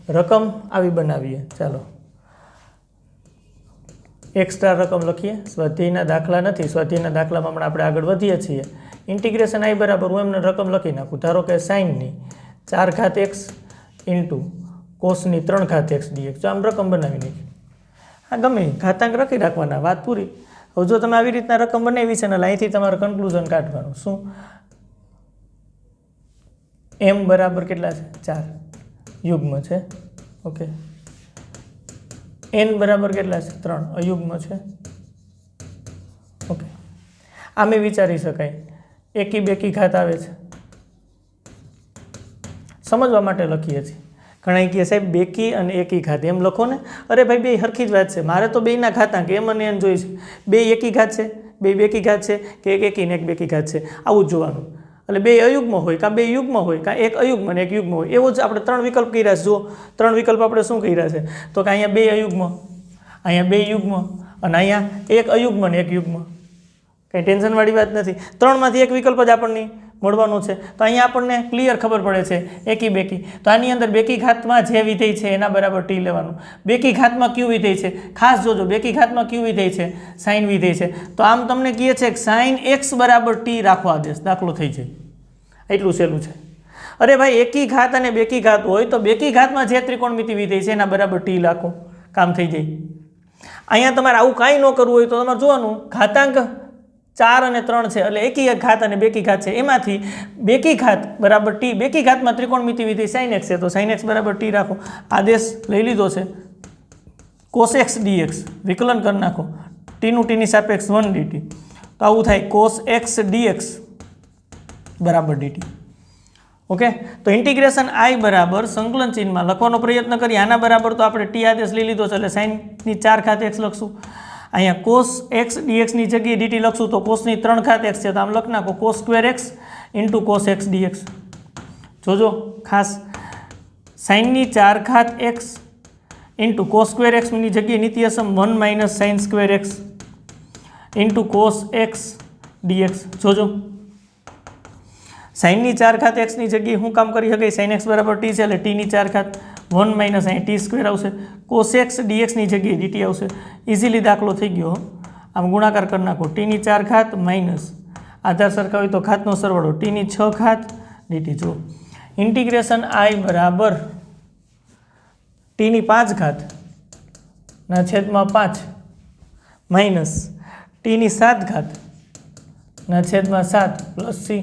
રકમ આવી બનાવીએ ચાલો એક્સ્ટ્રા રકમ લખીએ સ્વાધ્યાયના દાખલા નથી સ્વાધ્યાયના દાખલામાં હમણાં આપણે આગળ વધીએ છીએ ઇન્ટિગ્રેશન આઈ બરાબર હું એમને રકમ લખી નાખું ધારો કે સાઇનની 4 ઘાત x ઇન્ટુ કોસની 3 ઘાત x dx જો આમ રકમ બનાવી નાખી હા ગમે ઘાતાંક રાખી રાખવાના વાત પૂરી હવે જો તમે આવી રીતના રકમ બનાવી છે ને અહીંથી તમારે કન્ક્લુઝન કાઢવાનું શું m બરાબર કેટલા છે 4 યુગ્મ છે ઓકે n બરાબર કેટલા છે 3 અયુગ્મ છે ઓકે આમે વિચારી શકાય એકી બેકી ઘાત આવે છે સમજવા માટે લખીએ છીએ ઘણા કહે સાહેબ બેકી અને એકી ઘાત એમ લખો ને અરે ભાઈ બે હરખી જ વાત છે મારે તો બેયના ઘાતાંક m અને n જોઈ છે બે એકી ઘાત છે બે બેકી ઘાત છે કે એક એકી ને એક બેકી ઘાત છે આવું જ જોવાનું એટલે બે અયુગ્મ હોય કાં બે યુગ્મ હોય કાં એક અયુગ્મ અને એક યુગ્મ હોય એવો જ આપણે 3 વિકલ્પ કર્યા છે જો 3 વિકલ્પ આપણે શું કર્યા છે તો કે અહીંયા બે અયુગ્મ અહીંયા બે યુગ્મ અને અહીંયા એક અયુગ્મ અને એક યુગ્મ કંઈ ટેન્શનવાળી વાત નથી 3માંથી એક વિકલ્પ જ આપણને મળવાનું છે. તો અહીંયા આપણને ક્લિયર ખબર પડે છે એકી બેકી. તો આની અંદર બેકી ઘાતમાં જે વિધેય છે એના બરાબર ટી લેવાનું. બેકી ઘાતમાં કયું વિધેય છે? ખાસ જોજો, બેકી ઘાતમાં કયું વિધેય છે? સાઇન વિધેય છે. તો આમ તમને કહે છે કે સાઇન એક્સ બરાબર ટી રાખો આદેશ, દાખલો થઈ જાય. એટલું સહેલું છે. અરે ભાઈ એકી ઘાત અને બેકી ઘાત હોય તો બેકી ઘાતમાં જે ત્રિકોણમિતિ વિધેય છે એના બરાબર ટી રાખો, કામ થઈ જાય. અહીંયા તમારે આવું કાંઈ ન કરવું હોય તો તમારે જોવાનું ઘાતાંક 4 અને 3 છે એટલે એકી ઘાત અને બેકી ઘાત છે, એમાંથી બેકી ઘાત બરાબર ટી, બેકી ઘાતમાં ત્રિકોણમિતિ વિધેય સાઇન એક્સ છે તો સાઇન એક્સ બરાબર ટી રાખો. આદેશ લઈ લીધો છે. કોસ એક્સ ડીએક્સ વિકલન કરી નાખો, ટીનું ટીની સાપેક્ષ 1 dt. તો આવું થાય કોસ એક્સ ડીએક્સ બરાબર dt. ઓકે, તો ઇન્ટિગ્રેશન આઈ બરાબર સંકલન ચિહ્નમાં લખવાનો પ્રયત્ન કરીએ. આના બરાબર તો આપણે ટી આદેશ લઈ લીધો છે એટલે સાઇનની 4 ઘાત એક્સ લખશું. અહીંયા કોસ એક્સ ડીએક્સની જગ્યાએ ડીટી લખશું તો કોસની 3 ઘાત એક્સ છે તો આમ લખ નાખો cos square x into cos x dx. જોજો ખાસ, સાઇનની 4 ઘાત એક્સ ઇન્ટુ કોસ સ્ક્વેર એક્સની જગ્યાએ નિત્યસમ 1 minus sine square x into cos x dx. જોજો સાઇનની 4 ઘાત એક્સની જગ્યાએ શું કામ કરી શકાય? સાઇન એક્સ બરાબર ટી છે એટલે ટીની 4 ઘાત 1 માઇનસ અહીં ટી સ્ક્વેર આવશે, કોસ એક્સ ડીએક્સની જગ્યાએ ડીટી આવશે. ઇઝીલી દાખલો થઈ ગયો. આમ ગુણાકાર કરી નાખો, ટીની 4 ઘાત માઇનસ આધાર સરખા હોય તો ઘાતનો સરવાળો ટીની 6 ઘાત ડીટી. જો ઇન્ટિગ્રેશન આઈ બરાબર ટીની 5 ઘાત ના છેદમાં 5 માઇનસ ટીની 7 ઘાત ના છેદમાં 7 પ્લસ સી.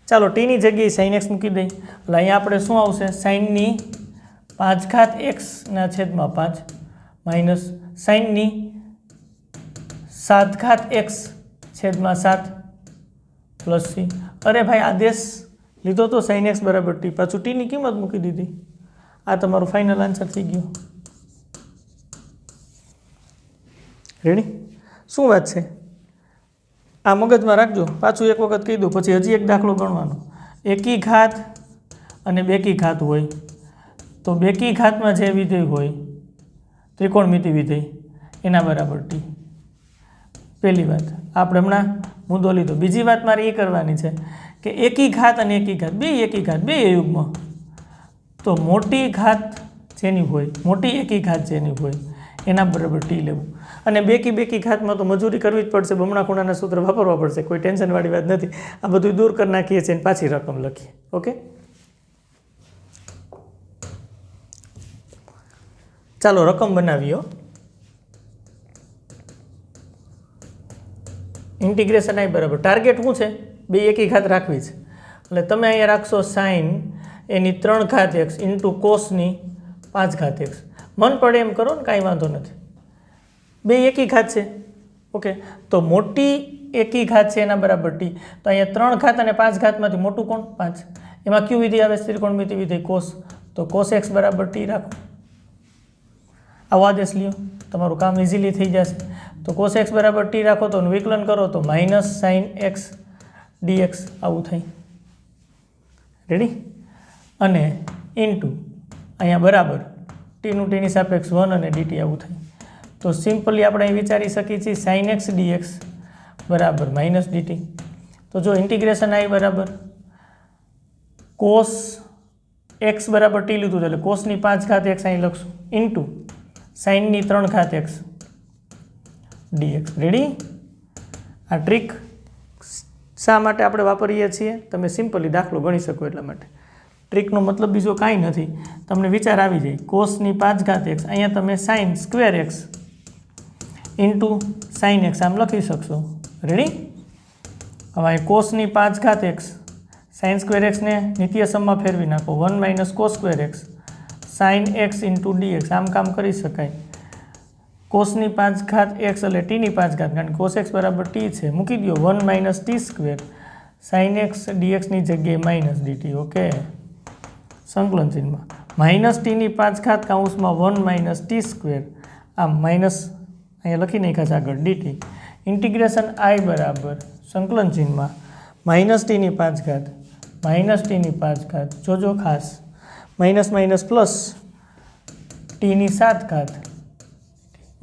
ચાલો ટીની જગ્યાએ સાઇન એક્સ મૂકી દઈએ એટલે અહીંયા આપણે શું આવશે? સાઇનની 5 ઘાત એક્સ ના છેદમાં 5 માઇનસ સાઇનની 7 ઘાત એક્સ છેદમાં 7 પ્લસ સી. અરે ભાઈ આદેશ લીધો તો સાઇન એક્સ બરાબર ટી, પાછું ટીની કિંમત મૂકી દીધી. આ તમારો ફાઇનલ આન્સર થઈ ગયો. રેડી? શું વાત છે? આ મગજમાં રાખજો. પાછું એક વખત કહી દઉં પછી હજી એક દાખલો ગણવાનો. એકી ઘાત અને બેકી ઘાત હોય તો બેકી ઘાતમાં જે વિધેય હોય ત્રિકોણમિતિ વિધેય એના બરાબર ટી. પહેલી વાત આપણે હમણાં મુદ્દો લીધો. બીજી વાત મારે એ કરવાની છે કે એકી ઘાત અને એકી ઘાત બે એકી ઘાત બે યુગ્મ, તો મોટી ઘાત જેની હોય, મોટી એકી ઘાત જેની હોય એના બરાબર ટી લેવું. અને બેકી ઘાતમાં તો મજૂરી કરવી જ પડશે, બમણા ખૂણાના સૂત્ર વાપરવા પડશે, કોઈ ટેન્શનવાળી વાત નથી. આ બધું દૂર કરી નાખીએ છીએ અને પાછી રકમ લખીએ. ઓકે, ચાલો રકમ બનાવીએ. ઇન્ટિગ્રેશન આઈ બરાબર ટાર્ગેટ શું છે? બે એકી ઘાત રાખવી છે એટલે તમે અહીંયા રાખશો સાઇન એની 3 ઘાત એક્સ ઇન્ટુ કોસની 5 ઘાત એક્સ. મન પડે એમ કરો ને, કાંઈ વાંધો નથી. બે એકી ઘાત છે. ઓકે, તો મોટી એકી ઘાત છે એના બરાબર ટી. તો અહીંયા 3 ઘાત અને 5 ઘાતમાંથી મોટું કોણ? 5. એમાં કયું વિધેય આવે? ત્રિકોણમિતિ વિધેય કોસ. તો કોસ એક્સ બરાબર ટી રાખો. આવો આદેશ લ્યો, તમારું કામ ઇઝીલી થઈ જશે. તો કોસ એક્સ બરાબર ટી રાખો તો વિકલન કરો તો માઇનસ સાઇન એક્સ ડીએક્સ આવું થાય. રેડી? અને ઇન્ટુ અહીંયા બરાબર ટીનું ટીની સાપેક્ષ 1 અને ડીટી આવું થાય. તો સિમ્પલી આપણે અહીં વિચારી શકીએ છીએ સાઇન એક્સ ડીએક્સ બરાબર માઇનસ ડીટી. તો જો ઇન્ટિગ્રેશન આઈ બરાબર કોસ એક્સ બરાબર ટી લીધું એટલે કોસની 5 ઘાત એક્સ અહીં લખશું ઇન્ટુ સાઇનની 3 ઘાત એક્સ ડીએક્સ. રેડી? આ ટ્રીક શા માટે આપણે વાપરીએ છીએ? તમે સિમ્પલી દાખલો ગણી શકો એટલા માટે. ટ્રીકનો મતલબ બીજો કાંઈ નથી, તમને વિચાર આવી જાય. કોસની 5 ઘાત એક્સ અહીંયા તમે sine square x into sine x આમ લખી શકશો. રેડી? હવે કોસની 5 ઘાત એક્સ સાઇન સ્ક્વેર એક્સને નિત્યસમમાં ફેરવી નાખો 1 minus cos square x sine x into dx. આમ કામ કરી શકાય. કોસની 5 ઘાત એક્સ એટલે ટીની 5 ઘાત, કારણ કે કોસ એક્સ બરાબર ટી છે, મૂકી દો 1 minus T square sine x ડીએક્સની જગ્યાએ માઇનસ ડીટી. ઓકે, સંકલન ચિહ્નમાં માઇનસ ટીની 5 ઘાત કાઉન્સમાં 1 માઇનસ ટી સ્ક્વેર આમ માઇનસ અહીંયા લખી નાખ્યા છે આગળ ડીટી. ઇન્ટિગ્રેશન આઈ બરાબર સંકલન ચિહ્નમાં માઇનસ ટીની 5 ઘાત માઇનસ ટીની 5 ઘાત. જોજો ખાસ, માઇનસ માઇનસ પ્લસ ટીની 7 ઘાત.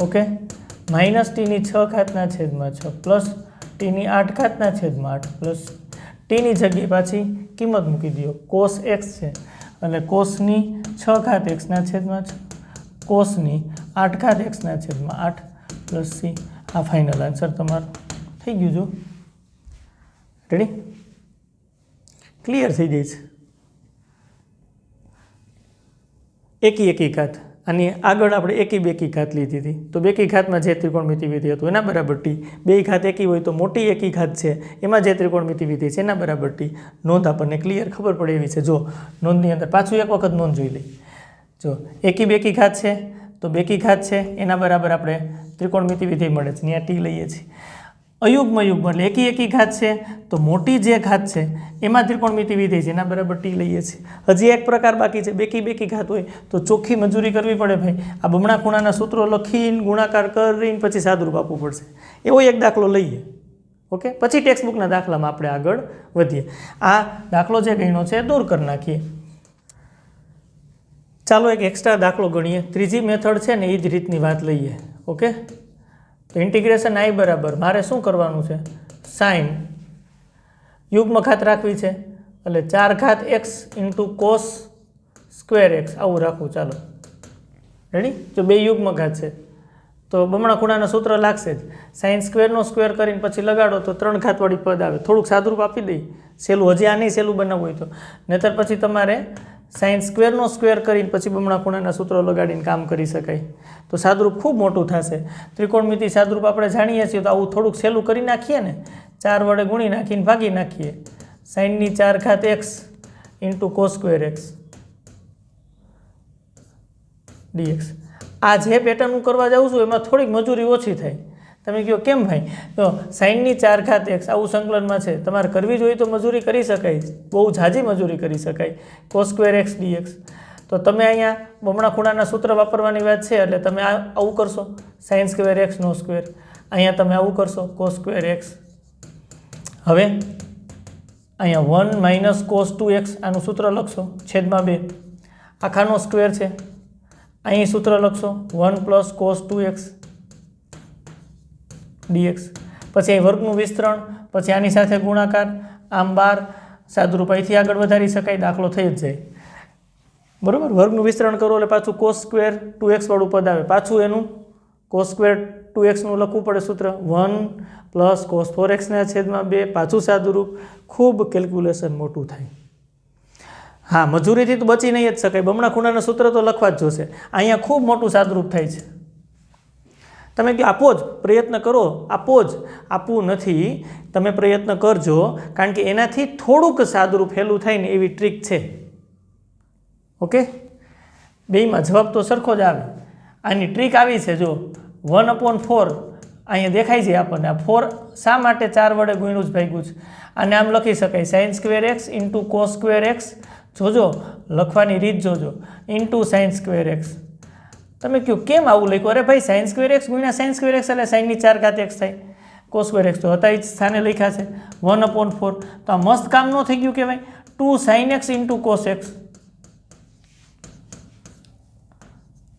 ઓકે, માઇનસ ટીની 6 ઘાતના છેદમાં 6 પ્લસ ટીની 8 ઘાતના છેદમાં 8 પ્લસ ટીની જગ્યાએ પાછી કિંમત મૂકી દો, કોસ એક્સ છે એટલે કોસની 6 ઘાત એક્સના છેદમાં 6, કોસની 8 ઘાત એક્સના છેદમાં 8 પ્લસ સી. આ ફાઇનલ આન્સર તમારો થઈ ગયું. જો રેડી, ક્લિયર થઈ જાય છે. એકી ઘાત, અને આગળ આપણે એકી બેકી ઘાત લીધી હતી, તો બેકી ઘાતમાં જે ત્રિકોણમિતિ વિધિ હતું એના બરાબર ટી. બે ઘાત એકી હોય તો મોટી એકી ઘાત છે એમાં જે ત્રિકોણમિતિ વિધિ છે એના બરાબર ટી. નોંધ આપણને ક્લિયર ખબર પડે એવી છે. જો નોંધની અંદર પાછું એક વખત નોંધ જોઈ લઈ. જો એકી બેકી ઘાત છે તો બેકી ઘાત છે એના બરાબર આપણે ત્રિકોણમિતિ વિધિ મળે છે, ત્યાં ટી લઈએ છીએ. અયુગ્મ એટલે એકી ઘાત છે તો મોટી જે ઘાત છે એમાં ત્રિકોણમિતિ વિધિ છે એના બરાબર ટી લઈએ છીએ. હજી એક પ્રકાર બાકી છે, બેકી ઘાત હોય તો ચોખ્ખી મજૂરી કરવી પડે ભાઈ. આ બમણા ખૂણાના સૂત્રો લખીને ગુણાકાર કરીને પછી સાદુરૂપ આપવું પડશે. એવો એક દાખલો લઈએ. ઓકે, પછી ટેક્સ્ટ બુકના દાખલામાં આપણે આગળ વધીએ. આ દાખલો જે ગણ્યો છે દૂર કરી નાખીએ. ચાલો એક એક્સ્ટ્રા દાખલો ગણીએ. ત્રીજી મેથડ છે ને એ જ રીતની વાત લઈએ. ઓકે, તો ઇન્ટિગ્રેશન આઈ બરાબર મારે શું કરવાનું છે, સાઇન યુગ્મ ઘાત રાખવી છે એટલે 4 ઘાત x into cos square x આવું રાખવું. ચાલો રેડી. જો બે યુગ્મ ઘાત છે તો બમણા ખૂણાના સૂત્ર લાગશે જ. સાઇન સ્ક્વેરનો સ્ક્વેર કરીને પછી લગાડો તો 3 ઘાતવાળી પદ આવે. થોડુંક સાદુરૂપ આપી દઈ સહેલું, હજી આ નહીં સહેલું બનાવવું હોય તો, નહીતર પછી તમારે સાઇન સ્ક્વેરનો સ્ક્વેર કરીને પછી બમણા ખૂણાના સૂત્રો લગાડીને કામ કરી શકાય. તો સાદુરૂપ ખૂબ મોટું થશે. ત્રિકોણમિતિ સાદુરૂપ આપણે જાણીએ છીએ તો આવું થોડુંક સહેલું કરી નાખીએ ને, 4 વડે ગુણી નાખીને ભાગી નાખીએ. સાઇનની 4 ઘાત x into cos square x dx. આ જે પેટર્ન હું કરવા જાઉં છું એમાં થોડીક મજૂરી ઓછી થાય. તમે કહો કેમ ભાઈ? તો સાઇનની 4 ઘાત એક્સ આવું સંકલનમાં છે, તમારે કરવી જોઈએ તો મજૂરી કરી શકાય, બહુ ઝાઝી મજૂરી કરી શકાય. Cos square x dx. તો તમે અહીંયા બમણા ખૂણાના સૂત્ર વાપરવાની વાત છે એટલે તમે આવું કરશો, સાઇન સ્ક્વેર એક્સનો સ્ક્વેર. અહીંયા તમે આવું કરશો, કોસ સ્ક્વેર એક્સ. હવે અહીંયા 1 માઇનસ કોસ 2x આનું સૂત્ર લખશો છેદમાં 2, આખાનો સ્ક્વેર છે. અહીં સૂત્ર લખશો 1 પ્લસ કોસ 2x dx. પછી અહીં વર્ગનું વિસ્તરણ, પછી આની સાથે ગુણાકાર, આમ 12 સાદુરૂપ અહીંથી આગળ વધારી શકાય, દાખલો થઈ જ જાય. બરાબર, વર્ગનું વિસ્તરણ કરો એટલે પાછું કોસ સ્ક્વેર 2x વાળું પદ આવે, પાછું એનું કોસ સ્ક્વેર 2xનું લખવું પડે સૂત્ર, 1 પ્લસ કોસ 4xના છેદમાં 2, પાછું સાદુરૂપ. ખૂબ કેલ્ક્યુલેશન મોટું થાય. હા, મજૂરીથી તો બચી નહીં જ શકાય, બમણા ખૂણાના સૂત્ર તો લખવા જ જોશે. અહીંયા ખૂબ મોટું સાદુરૂપ થાય છે. તમે કહો આપો જ, પ્રયત્ન કરો, આપો જ, આપવું નથી, તમે પ્રયત્ન કરજો, કારણ કે એનાથી થોડુંક સાદુરૂપ હેલું થાય ને એવી ટ્રીક છે. ઓકે, બેયમાં જવાબ તો સરખો જ આવે. આની ટ્રીક આવી છે, જો 1/4 અહીંયા દેખાય છે આપણને. આ 4 શા માટે 4 વડે ગુણ્યું જ ભાગ્યું છે. અને આમ લખી શકાય sine square x into cos square x, જોજો લખવાની રીત જોજો, ઇન્ટુ સાઇન સ્ક્વેર એક્સ. તમે કહો કેમ આવું લખ્યું? અરે ભાઈ સાઇન સ્ક્વેર એક્સ ગુણ્યા સાઇન સ્ક્વેર એક્સ એટલે સાઇનની 4 ઘાત એક્સ થાય. કોસ સ્ક્વેર એક્સ તો હતા જ સ્થાને લખ્યા છે 1/4. તો આ મસ્ત કામ ન થઈ ગયું કહેવાય. 2 sine x into cos x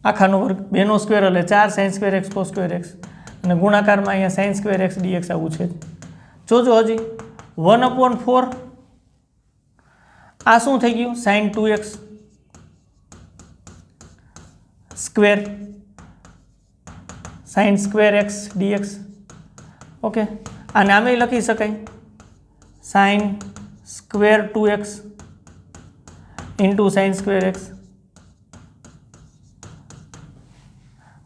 આખાનો વર્ગ, 2નો સ્ક્વેર એટલે 4 sine square x cos square x, અને ગુણાકારમાં અહીંયા સાઇન સ્ક્વેર એક્સ ડીએક્સ આવું છે. જોજો હજી 1/4 આ શું થઈ ગયું, sine 2x square sine square x dx. Okay, આને આમે લખી શકાય sine square 2x into sine square x.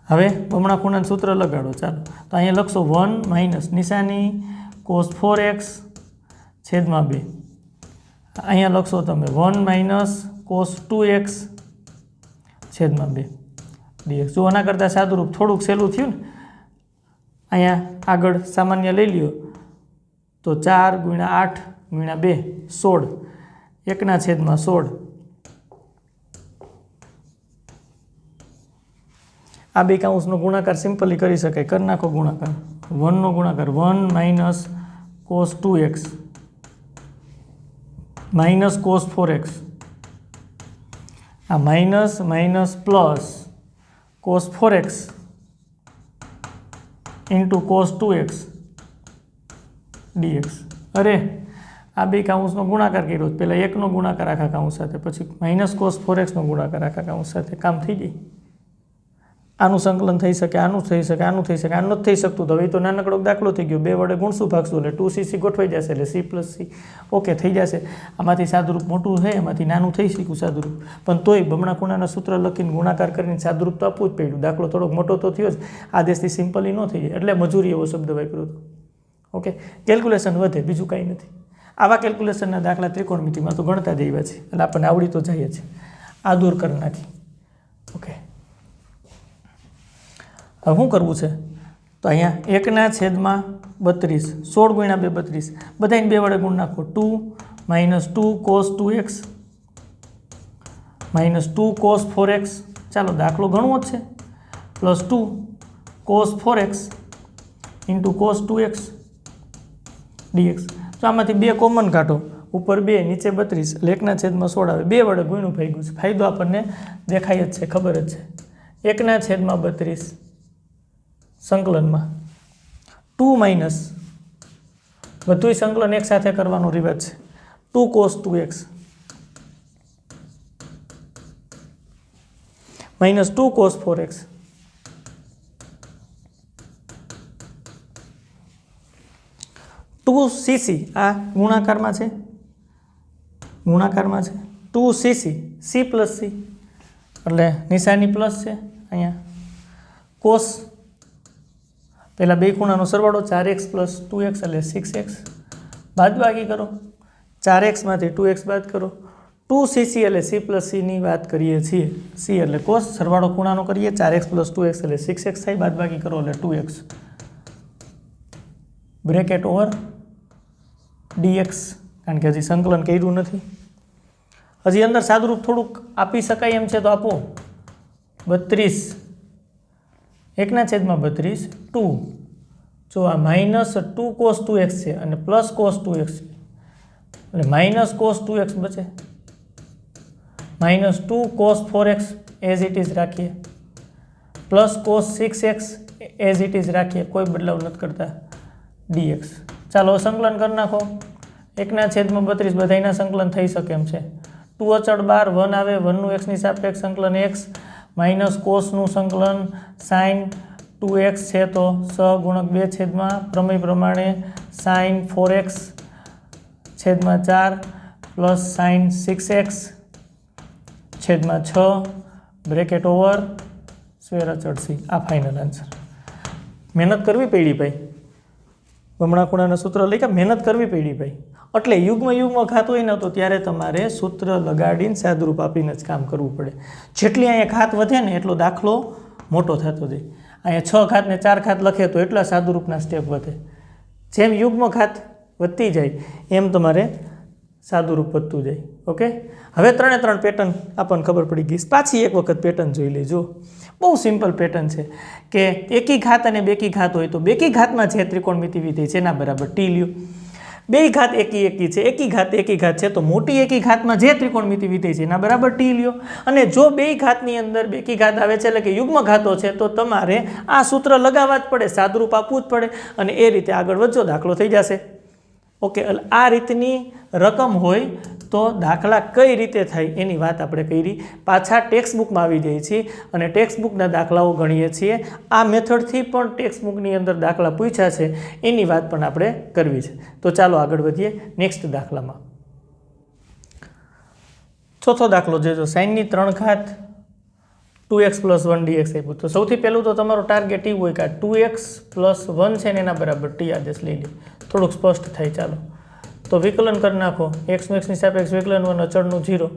હવે બમણા ખૂણાનું સૂત્ર લગાડો. ચાલો, તો અહીંયા લખશો 1 માઇનસ નિશાની કોસ 4x છેદમાં 2. અહીંયા લખશો તમે 1 માઇનસ કોસ 2x છેદમાં 2 dx. જો આના કરતાં સાદુરૂપ થોડુંક સહેલું થયું ને, અહીંયા આગળ સામાન્ય લઈ લ્યો તો 4 ગુણ્યા 8 ગુણ્યા 2 16, 1ના છેદમાં 16. આ બે કાઉન્સનો ગુણાકાર સિમ્પલી કરી શકાય. કરી નાખો ગુણાકાર. 1નો ગુણાકાર 1 minus cos 2x minus cos 4x, આ minus minus plus cos 4x into cos 2x dx. અરે આ બે કાઉન્સનો ગુણાકાર કર્યો, પહેલાં 1નો ગુણાકાર આખા કાઉન્સ સાથે, પછી માઇનસ કોસ 4x નો ગુણાકાર આખા કાઉન્સ સાથે, કામ થઈ જાય. આનું સંકલન થઈ શકે, આનું થઈ શકે, આનું થઈ શકે, આનું નથી થઈ શકતું. તો હવે તો નાનકડો દાખલો થઈ ગયો, 2 વડે ગુણશું ભાગશું એટલે 2cc ગોઠવાઈ જશે, એટલે c + c ઓકે થઈ જશે. આમાંથી સાદુરૂપ મોટું છે, એમાંથી નાનું થઈ શક્યું સાદુરૂપ, પણ તોય બમણા ખૂણાના સૂત્ર લખીને ગુણાકાર કરીને સાદુરૂપ તો આપવું જ પડ્યું. દાખલો થોડોક મોટો તો થયો જ, આદેશથી સિમ્પલી ન થઈ જાય, એટલે મજૂરી એવો શબ્દ વાપર્યો હતો. ઓકે, કેલ્ક્યુલેશન વધે, બીજું કાંઈ નથી. આવા કેલ્ક્યુલેશનના દાખલા ત્રિકોણમિતિમાં તો ગણતા જ આવ્યા છે, એટલે આપણને આવડી તો જાય છે. આ દૂર કરી નાખી. ઓકે, હવે શું કરવું છે? તો અહીંયા 1/32, 16 × 2 32, બધાને 2 વડે ગુણ નાખો. 2 - 2 cos 2x -2 cos 4x, ચાલો દાખલો ગણવો જ છે, +2 cos 4x × cos 2x dx. તો આમાંથી 2 કોમન કાઢો, ઉપર 2 નીચે 32, એટલે 1/16 આવે. 2 વડે ગુણ્યું ભાગ્યું છે, ફાયદો આપણને દેખાય જ છે, ખબર જ છે. 1/32 સંકલનમાં 2 - બધુંય સંકલન એક સાથે કરવાનો રિવાજ છે. 2 cos 2x -2 cos 4x cc, આ ગુણાકારમાં છે, 2cc, c + c એટલે નિશાની પ્લસ છે અહીંયા. cos પહેલાં બે ખૂણાનો સરવાળો 4x + 2x એટલે 6x, બાદબાકી કરો, 4x માંથી 2x બાદ કરો. 2cc એટલે c + c ની વાત કરીએ છીએ. c એટલે cos, સરવાળો ખૂણાનો કરીએ, 4x + 2x એટલે 6x થાય, બાદબાકી કરો એટલે 2x, બ્રેકેટ ઓવર dx, કારણ કે હજી સંકલન કર્યું નથી. હજી અંદર સાદુરૂપ થોડુંક આપી શકાય એમ છે તો આપો. 32 1/32 2, જો આ -2 cos 2x છે અને +cos 2x છે, એટલે -cos 2x બચે, -2 cos 4x as it is રાખીએ, +cos 6x as it is રાખીએ, કોઈ બદલાવ નથી કરતા, dx. ચાલો સંકલન કરી નાખો. 1/32 બધાયના સંકલન થઈ શકે એમ છે. 2 અચળ 12, 1 આવે, 1નું x ની સાપેક્ષ સંકલન x, માઇનસ કોસનું સંકલન sin 2x છે તો સહગુણક 2 પ્રમેય પ્રમાણે sin 4x છેદમાં 4 પ્લસ sin 6x છેદમાં 6 બ્રેકેટ ઓવર સ્ક્વેર અચળ c. આ ફાઇનલ આન્સર. મહેનત કરવી પડી ભાઈ, બમણા ખૂણાના સૂત્ર લઈ મહેનત કરવી પડી ભાઈ. એટલે યુગ્મ ઘાત હોય ને તો ત્યારે તમારે સૂત્ર લગાડીને સાદુરૂપ આપીને જ કામ કરવું પડે. જેટલી અહીંયા ઘાત વધે ને એટલો દાખલો મોટો થતો જાય. અહીંયા 6 ઘાત ને 4 ઘાત લખે તો એટલા સાદુરૂપના સ્ટેપ વધે. જેમ યુગ્મ ઘાત વધતી જાય એમ તમારે સાદુરૂપ વધતું જાય. ઓકે, હવે 3 પેટર્ન આપણને ખબર પડી ગઈ. પાછી એક વખત પેટર્ન જોઈ લેજો. બહુ સિમ્પલ પેટર્ન છે કે એકી ઘાત અને બેકી ઘાત હોય તો બેકી ઘાતમાં જે ત્રિકોણમિતિ વિધેય છે એના બરાબર ટી લ્યો. બે ઘાત એકી છે, એકી ઘાત છે તો મોટી એકી ઘાતમાં જે ત્રિકોણમિતિ વિધેય છે એના બરાબર ટી લ્યો. અને જો બે ઘાતની અંદર બેકી ઘાત આવે છે એટલે કે યુગ્મ ઘાતો છે તો તમારે આ સૂત્ર લગાવવા જ પડે, સાદુરૂપ આપવું જ પડે અને એ રીતે આગળ વધજો, દાખલો થઈ જશે. ઓકે, આ રીતની રકમ હોય તો દાખલા કઈ રીતે થાય એની વાત આપણે કરી. પાછા ટેક્સ્ટબુકમાં આવી જઈએ છીએ અને ટેક્સ્ટબુકના દાખલાઓ ગણીએ છીએ. આ મેથડથી પણ ટેક્સ્ટબુકની અંદર દાખલા પૂછ્યા છે એની વાત પણ આપણે કરવી છે. તો ચાલો આગળ વધીએ નેક્સ્ટ દાખલામાં. ચોથો દાખલો જોજો. સાઇનની 3 ઘાત 2x + 1 dx આપ્યું. તો સૌથી પહેલું તો તમારો ટાર્ગેટ એવું હોય કે 2x + 1 છે ને એના બરાબર ટી આદેશ લઈ લે, થોડુંક સ્પષ્ટ થાય. ચાલો તો વિકલન કરી નાખો. xનું x ની સાપેક્ષ વિકલન 1, અચળનું 0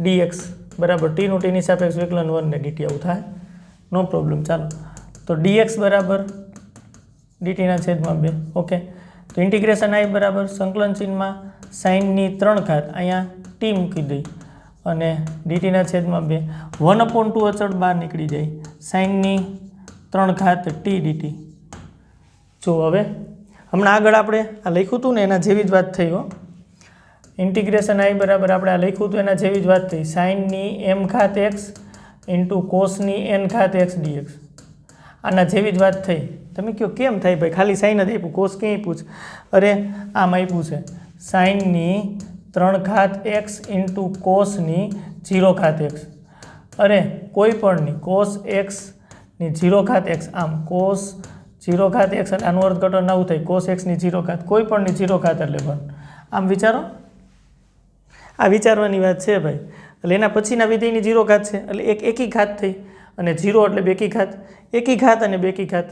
dx બરાબર tનું t ની સાપેક્ષ વિકલન 1 ને dt. આવું થાય, નો પ્રોબ્લેમ. ચાલો તો dx બરાબર dtના છેદમાં 2. ઓકે, તો ઇન્ટિગ્રેશન i બરાબર સંકલન ચિહ્નમાં સાઇનની 3 ઘાત અહીંયા t મૂકી દઈ અને dtના છેદમાં 2 1/2 અચળ બહાર નીકળી જાય, સાઇનની 3 ઘાત t dt. જો હવે હમણાં આગળ આપણે આ લખ્યું હતું ને એના જેવી જ વાત થઈ. ઇન્ટિગ્રેશન i બરાબર આપણે આ લખ્યું હતું એના જેવી જ વાત થઈ. સાઇનની m ઘાત x ઇન્ટુ કોસની n ઘાત x dx. આના જેવી જ વાત થઈ. તમે કહો કેમ થાય ભાઈ, ખાલી સાઇન જ આપ્યું, કોસ ક્યાંય પૂછ? અરે આમ આપ્યું છે સાઇનની 3 ઘાત એક્સ ઇન્ટુ કોસની 0 ઘાત એક્સ. અરે કોઈ પણની કોસ એક્સની 0 ઘાત એક્સ, આમ કોસ 0 ઘાત એક્સ એટલે આનું અર્થઘટન આવું થાય, કોસ એક્સની 0 ઘાત, કોઈ પણની 0 ઘાત એટલે 1. આમ વિચારો, આ વિચારવાની વાત છે ભાઈ. એટલે એના પછીના વિધેયની 0 ઘાત છે એટલે એક એકી ઘાત થઈ, અને 0 એટલે બેકી ઘાત, એકી ઘાત અને બેકી ઘાત.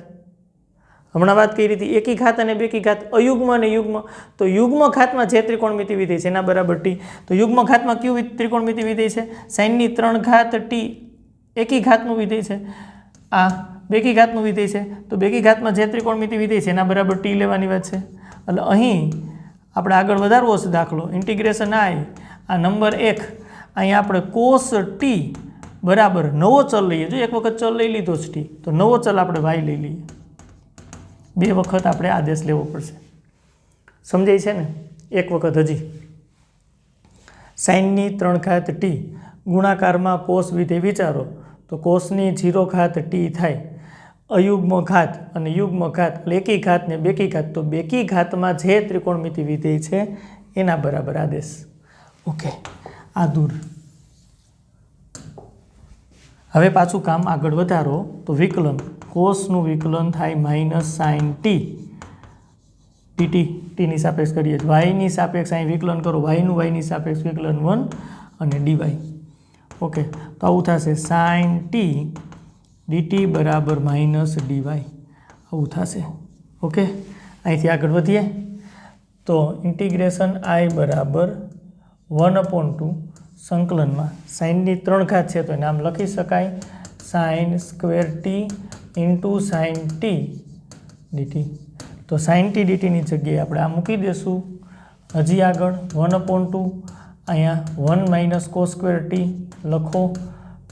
હમણાં વાત કરી હતી એકી ઘાત અને બેકી ઘાત, અયુગ્મ અને યુગ્મ. તો યુગ્મ ઘાતમાં જે ત્રિકોણમિતિ વિધેય છે એના બરાબર ટી. તો યુગ્મ ઘાતમાં કયું ત્રિકોણમિતિ વિધેય છે? સાઇનની 3 ઘાત ટી એકી ઘાતનું વિધેય છે, આ બેકી ઘાતનું વિધેય છે. તો બેકી ઘાતમાં જે ત્રિકોણમિતિ વિધેય છે એના બરાબર ટી લેવાની વાત છે. એટલે અહીં આપણે આગળ વધારવો છે દાખલો, ઇન્ટિગ્રેશન આ નંબર 1, અહીંયા આપણે કોસ ટી બરાબર નવો ચલ લઈએ. જો એક વખત ચલ લઈ લીધો છે ટી, તો નવો ચલ આપણે વાય લઈ લઈએ. 2 વખત આપણે આદેશ લેવો પડશે. સમજાય છે ને? એક વખત હજી સાઇનની 3 ઘાત ટી ગુણાકારમાં કોસ વિધેય વિચારો તો કોસની 0 ઘાત ટી થાય. અયુગ્મ ઘાત અને યુગ્મ ઘાત એટલે એકી ઘાત ને બેકી ઘાત. તો બેકી ઘાતમાં જે ત્રિકોણમિતિ વિધેય છે એના બરાબર આદેશ. ઓકે, આ દૂર. હવે પાછું કામ આગળ વધારો તો વિકલન, કોસનું વિકલન થાય માઇનસ સાઇન ટી ડીટી, ટીની સાપેક્ષ કરીએ. વાયની સાપેક્ષ અહીં વિકલન કરો, વાયની સાપેક્ષ વિકલન 1 અને ડીવાય. ઓકે, તો આવું થશે સાઇન ટી ડીટી બરાબર માઇનસ ડીવાય, આવું થશે. ઓકે, અહીંથી આગળ વધીએ તો ઇન્ટિગ્રેશન આઈ બરાબર 1/2 સંકલનમાં સાઇનની 3 ઘાત છે તો નામ લખી શકાય sine square T into sign T DT. તો સાઇન ટી ડીટીની જગ્યાએ આપણે આ મૂકી દઈશું. હજી આગળ 1/2 અહીંયા 1 માઇનસ કોસ સ્ક્વેર ટી લખો,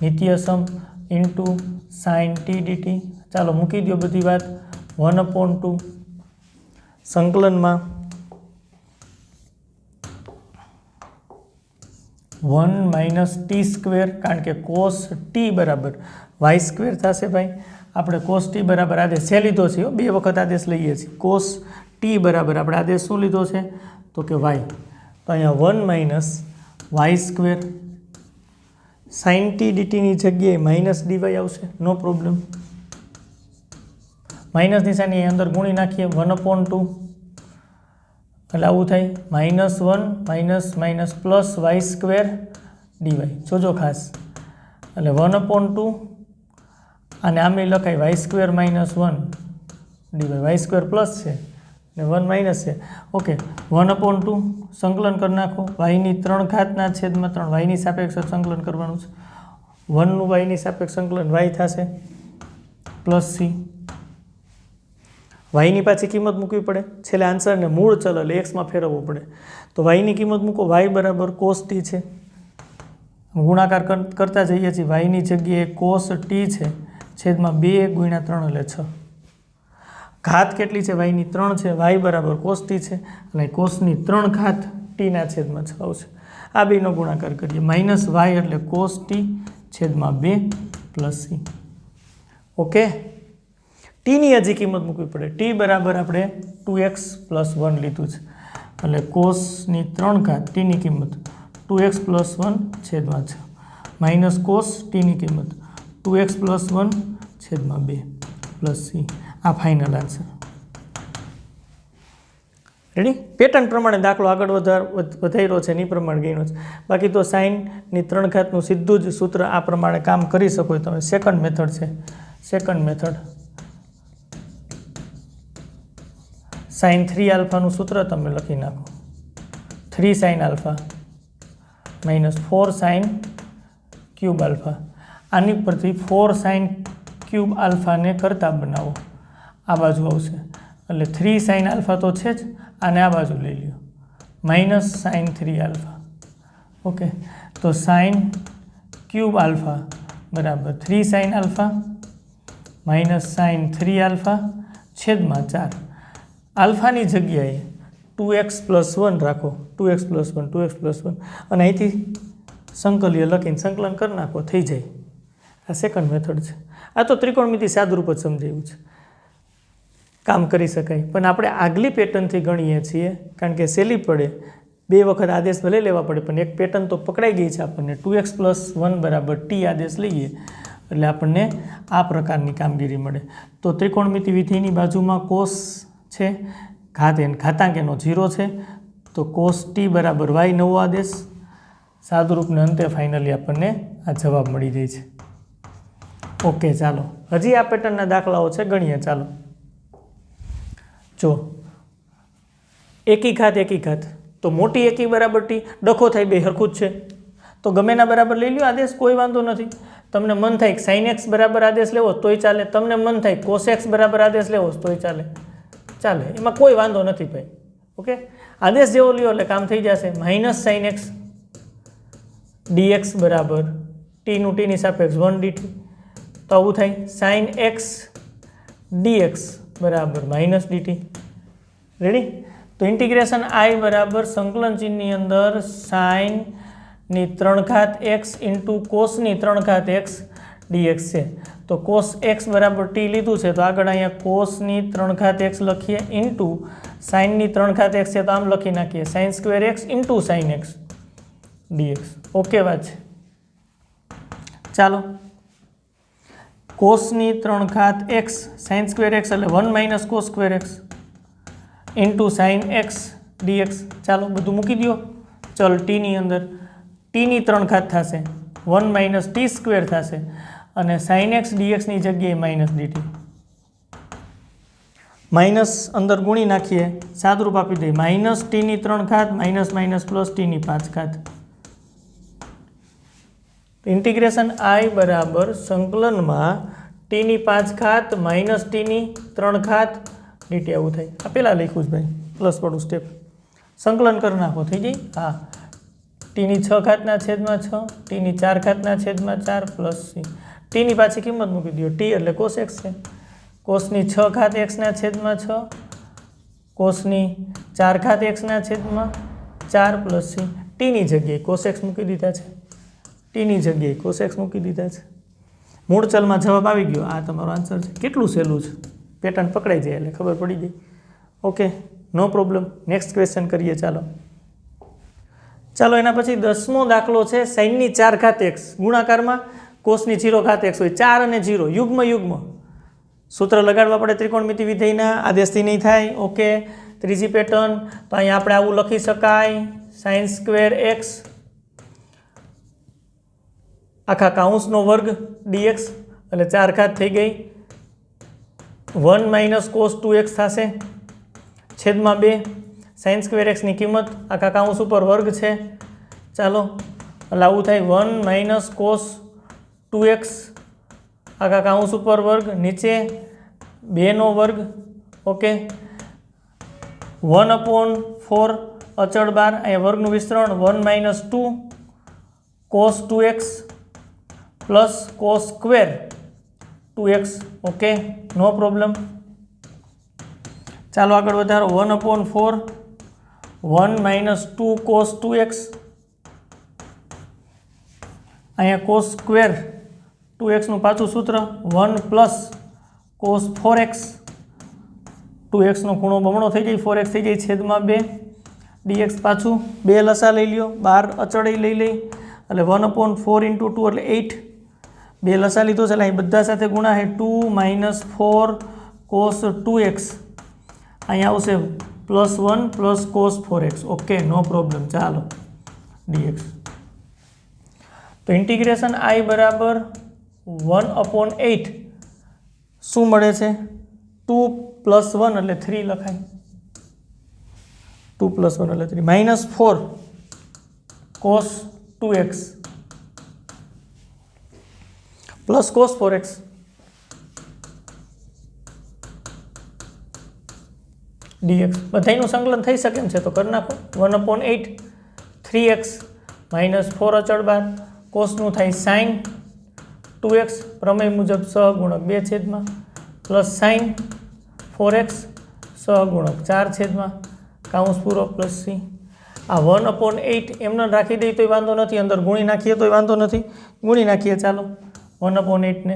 નિત્યસમ ઇન્ટુ સાઇન ટી ડીટી. ચાલો મૂકી દો બધી વાત. 1/2 સંકલનમાં 1 માઇનસ ટી સ્ક્વેર, કારણ કે કોસ ટી બરાબર વાય સ્ક્વેર થશે ભાઈ. આપણે કોસ ટી બરાબર આદેશ છે લીધો છે, 2 વખત આદેશ લઈએ છીએ. કોસ ટી બરાબર આપણે આદેશ શું લીધો છે તો કે વાય. તો અહીંયા 1 minus y square, sine T ડીટીની જગ્યાએ માઇનસ ડીવાય આવશે, નો પ્રોબ્લેમ. માઇનસ નિશાની અંદર ગુણી નાખીએ 1/2 એટલે આવું થાય -1 minus minus plus y square dy. જોજો ખાસ, એટલે 1/2 અને આમે લખાય y square -1 dy. Y square plus છે ને 1 માઇનસ છે. ઓકે, 1/2 સંકલન કરી નાખો. વાયની 3 ઘાતના છેદમાં 3, વાયની સાપેક્ષ સંકલન કરવાનું છે. 1નું વાયની સાપેક્ષ સંકલન વાય થશે પ્લસ સી. વાયની પાછી કિંમત મૂકવી પડે, છેલ્લે આન્સરને મૂળ ચલ એટલે એક્સમાં ફેરવવું પડે. તો વાયની કિંમત મૂકો, વાય બરાબર કોસ ટી છે. ગુણાકાર કરતા જઈએ છીએ, વાયની જગ્યાએ કોસ ટી છે છેદમાં 2 × 3 એટલે 6. ઘાત કેટલી છે? વાયની 3 છે, વાય બરાબર કોસ ટી છે એટલે કોસની 3 ઘાત ટીના છેદમાં 6 આવશે. આ બેનો ગુણાકાર કરીએ, માઇનસ વાય એટલે કોસ ટી છેદમાં 2 પ્લસ સી. ઓકે, ટીની હજી કિંમત મૂકવી પડે. ટી બરાબર આપણે 2x + 1 લીધું છે એટલે કોસની 3 ઘાત ટીની કિંમત 2x + 1 છેદમાં 6 માઇનસ કોસ ટીની કિંમત 2x + 1 છેદમાં 2 પ્લસ સી. આ ફાઇનલ આન્સર. રેડી? પેટર્ન પ્રમાણે દાખલો આગળ વધાર્યો છે ને એ પ્રમાણે ગણ્યો છે. બાકી તો સાઇનની 3 ઘાતનું સીધું જ સૂત્ર આ પ્રમાણે કામ કરી શકો તમે. સેકન્ડ મેથડ છે. સેકન્ડ મેથડ સાઇન 3α નું સૂત્ર તમે લખી નાખો. 3 sin α -4 sin ક્યુબ આલ્ફા. આની પરથી 4 sin ક્યુબ આલ્ફાને કરતા બનાવો, આ બાજુ આવશે એટલે 3 sin α તો છે જ, આને આ બાજુ લઈ લ્યો -sin 3α. ઓકે, તો sin ક્યુબ આલ્ફા બરાબર 3 sin α -sin 3α છેદમાં 4. આલ્ફાની જગ્યાએ 2x + 1 રાખો, 2x + 1 2x + 1 અને અહીંથી સંકલ્ય લખીને સંકલન કરી નાખો, થઈ જાય. આ સેકન્ડ મેથડ છે. આ તો ત્રિકોણમિતિ સાદુરૂપ જ સમજાયું છે. કામ કરી શકાય. પણ આપણે આગલી પેટર્નથી ગણીએ છીએ કારણ કે સહેલી પડે, 2 વખત આદેશ ભલે લેવા પડે પણ એક પેટર્ન તો પકડાઈ ગઈ છે આપણને. 2x + 1 = t આદેશ લઈએ એટલે આપણને આ પ્રકારની કામગીરી મળે. તો ત્રિકોણમિતિ વિધિની બાજુમાં કોસ છે, ઘાતાંક એનો 0 છે, તો cos t = y નવો આદેશ. સાદુરૂપને અંતે ફાઇનલી આપણને આ જવાબ મળી જાય છે. ઓકે, ચાલો હજી આ પેટર્નના દાખલાઓ છે, ગણીએ. ચાલો જો એકી ઘાત તો મોટી એકી બરાબર t, ડખો થાય, બે હરખું જ છે તો ગમેના બરાબર લઈ લ્યો આદેશ, કોઈ વાંધો નથી. તમને મન થાય sin x બરાબર આદેશ લેવો તોય ચાલે, તમને મન થાય cos x બરાબર આદેશ લેવો તોય ચાલે, એમાં કોઈ વાંધો નથી ભાઈ. ઓકે, આદેશ જેવો લ્યો એટલે કામ થઈ જશે. -sin x dx બરાબર t નું t ની સાપેક્ષ 1 dt, તો આવું થાય sin x dx બરાબર -dt. રેડી? તો ઇન્ટિગ્રેશન I બરાબર સંકલન ચિહ્નની અંદર sin ની 3x * cos ની 3x dx છે. તો cos x બરાબર t લીધું છે તો આગળ અહીંયા cos ની 3x લખીએ ઇન્ટુ sin ની 3x છે તો આમ લખી નાખીએ sin² x * sin x dx. Okay વાત છે. ચાલો cos ની 3x sin² x એટલે 1 - cos² x * sin x dx. ચાલો બધું મૂકી દો ચલ t ની અંદર, t ની 3 થશે, 1 - t² થશે અને sin x dx ની જગ્યાએ -dt. માઇનસ અંદર ગુણી નાખીએ, સાદુરૂપ આપી દઈએ -t ની 3 + t ની 5. ઇન્ટિગ્રેશન I બરાબર સંકલનમાં t ની 5 - t ની 3 dt આવું થાય. આ પહેલાં લખ્યું છે ભાઈ, પ્લસ વાળું સ્ટેપ. સંકલન કરી નાખો, થઈ જાય. હા, t ની 6 t ની 4 પ્લસ c. t ની પાછી કિંમત મૂકી દો, t એટલે cos x છે. cos ની 6 x/6, cos ની 4 x/4 પ્લસ c. t ની જગ્યાએ cos x મૂકી દીધા છે, t ની જગ્યાએ cos x મૂકી દીધા છે. મૂળ ચલમાં જવાબ આવી ગયો. આ તમારો આન્સર છે. કેટલું સહેલું છે, પેટર્ન પકડાઈ જાય એટલે ખબર પડી જાય. Okay, no problem. Next question કરીએ. ચાલો એના પછી 10મો દાખલો છે sin ની 4 x ગુણાકારમાં cos ની 0 x હોય. 4 અને 0 યુગ્મ. સૂત્ર લગાડવા પડે ત્રિકોણમિતિ વિધેયના, આદેશથી નહીં થાય. ઓકે, ત્રીજી પેટર્ન તો અહીંયા આપણે આવું લખી શકાય sin² x આખા કૌંસનો વર્ગ dx એટલે 4 થઈ ગઈ. 1 - cos 2x થશે છેદમાં 2. sin² x ની કિંમત આખા કૌંસ ઉપર વર્ગ છે. ચાલો એટલે આવું થાય 1 - cos 2x આખા કૌંસ ઉપર વર્ગ, નીચે 2 નો વર્ગ. ઓકે, 1/4 અચળ બાર, અહીંયા વર્ગનું વિસ્તરણ 1 - 2 cos 2x plus cos² 2x. Okay, no problem. ચાલો આગળ વધારો. 1/4 1 - 2 cos 2x, અહીંયા cos² 2x નું પાછું સૂત્ર 1 + cos 4x 2x નો ખૂણો બમણો થઈ જાય, 4x થઈ જાય છેદમાં 2 dx. પાછું 2 લસા લઈ લ્યો, 12 અચળ લઈ એટલે 1/4 × 2 એટલે 8. 2 લસા લીધો છે એટલે અહીં બધા સાથે ગુણા છે. 2 - 4 cos 2x અહીંયા આવશે +1 + cos 4x. Okay, no problem. ચાલો dx. તો ઇન્ટિગ્રેશન I બરાબર 1/8 શું મળે છે? 2 + 1 એટલે 3 લખાય. 2 + 1 એટલે 3 -4 cos 2x plus cos 4x dx. બધાયનું સંકલન થઈ શકે એમ છે તો કરી નાખો. 1/8 3x -4 અચળ બાર, કોસનું થાય sin 2x પ્રમેય મુજબ સહગુણક 2 પ્લસ sin 4x સહગુણક 4 કૌંસ પૂરો પ્લસ c. આ 1/8 એમને રાખી દઈએ તોય વાંધો નથી, અંદર ગુણી નાખીએ તોય વાંધો નથી. ગુણી નાખીએ. ચાલો 1/8 ને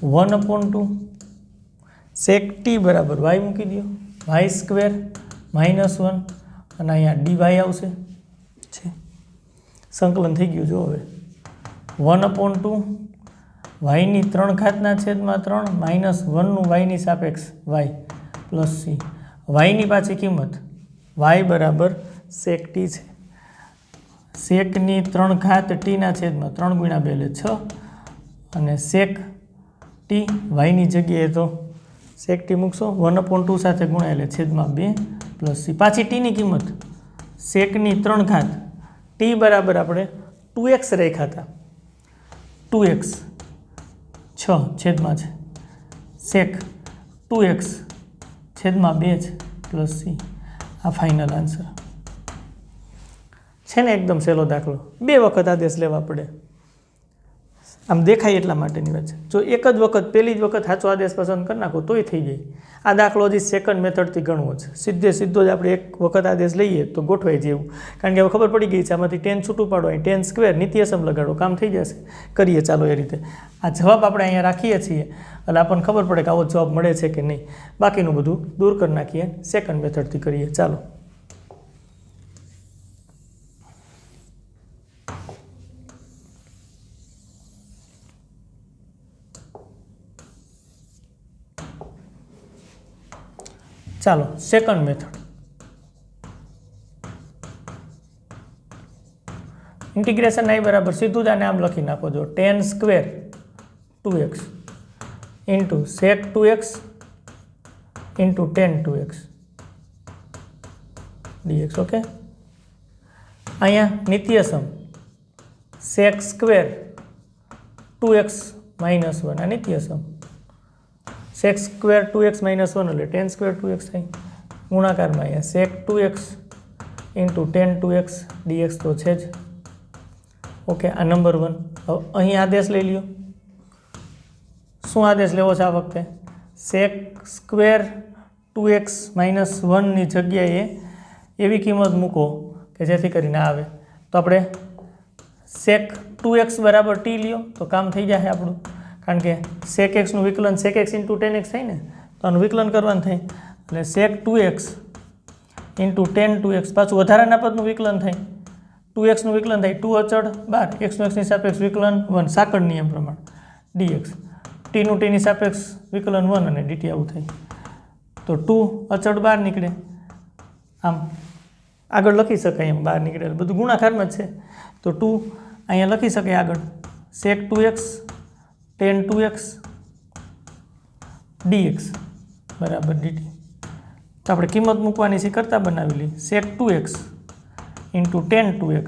1/2 sec t બરાબર y મૂકી દો, y સ્ક્વેર -1 અને અહીંયા dy આવશે છે, સંકલન થઈ ગયું. જો હવે 1/2 y ની 3 ઘાતના છેદમાં 3 -1 નું y ની સાપેક્ષ y પ્લસ c. y ની પાછી કિંમત y બરાબર sec t છે. sec ની 3 ઘાત t ના છેદમાં 3 × 2 એટલે 6 અને sec t y ની જગ્યાએ તો sec t મૂકશો 1/2 સાથે ગુણાય એટલે છેદમાં 2 પ્લસ c. પાછી t ની કિંમત sec ની 3 ઘાત t બરાબર આપણે 2x રાખ્યા હતા, 2x 6 છેદમાં છે sec 2x છેદમાં 2 છે પ્લસ c. આ ફાઇનલ આન્સર છે ને. એકદમ સહેલો દાખલો, 2 વખત આદેશ લેવા પડે, આમ દેખાય એટલા માટેની વાત છે. જો એક જ વખત પહેલી જ વખત સાચો આદેશ પસંદ કરી નાખો તોય થઈ જાય. આ દાખલો હજી સેકન્ડ મેથડથી ગણવો છે. સીધો જ આપણે એક વખત આદેશ લઈએ તો ગોઠવાઈ જેવું, કારણ કે હવે ખબર પડી ગઈ છે આમાંથી 10 છૂટું પાડો, અહીં 10 સ્ક્વેર નિત્યસમ લગાડો, કામ થઈ જશે. કરીએ ચાલો એ રીતે. આ જવાબ આપણે અહીંયા રાખીએ છીએ એટલે આપણને ખબર પડે કે આવો જવાબ મળે છે કે નહીં. બાકીનું બધું દૂર કરી નાખીએ, સેકન્ડ મેથડથી કરીએ. ચાલો ચાલો સેકન્ડ મેથડ. ઇન્ટિગ્રેશન i બરાબર સીધું જ આને આમ લખી નાખો. જો 10 square 2x into sec 2x into tan 2x dx. Okay, અહીંયા નિત્યસમ sec સ્ક્વેર 2x -1 આ નિત્યસમ sec સ્ક્વેર 2x -1 એટલે tan સ્ક્વેર 2x થાય, ગુણાકારમાં અહીંયા sec 2x into tan 2x dx તો છે જ. ઓકે, આ નંબર 1. હવે અહીં આદેશ લઈ લ્યો. શું આદેશ લેવો છે આ વખતે? sec સ્ક્વેર 2x -1 ની જગ્યાએ એવી કિંમત મૂકો કે જેથી કરીને આવે. તો આપણે sec 2x બરાબર t લ્યો તો કામ થઈ જશે આપણું, કારણ કે sec x નું વિકલન sec x into tan x થાય ને, તો આનું વિકલન કરવાનું થાય એટલે sec 2x into tan 2x, પાછું વધારાના પદનું વિકલન થાય, 2x નું વિકલન થાય 2 અચળ 12, x નું x ની સાપેક્ષ વિકલન 1 સાંકળ નિયમ પ્રમાણે dx, t નું t ની સાપેક્ષ વિકલન 1 અને dt આવું થાય. તો 2 અચળ 12 નીકળે, આમ આગળ લખી શકાય એમ 12 નીકળે, બધું ગુણાકારમાં જ છે. તો 2 અહીંયા લખી શકાય આગળ sec 2x tan 2x dx બરાબર dt. તો આપણે કિંમત મૂકવાની છે, કરતા બનાવી લઈએ. sec 2x into tan 2x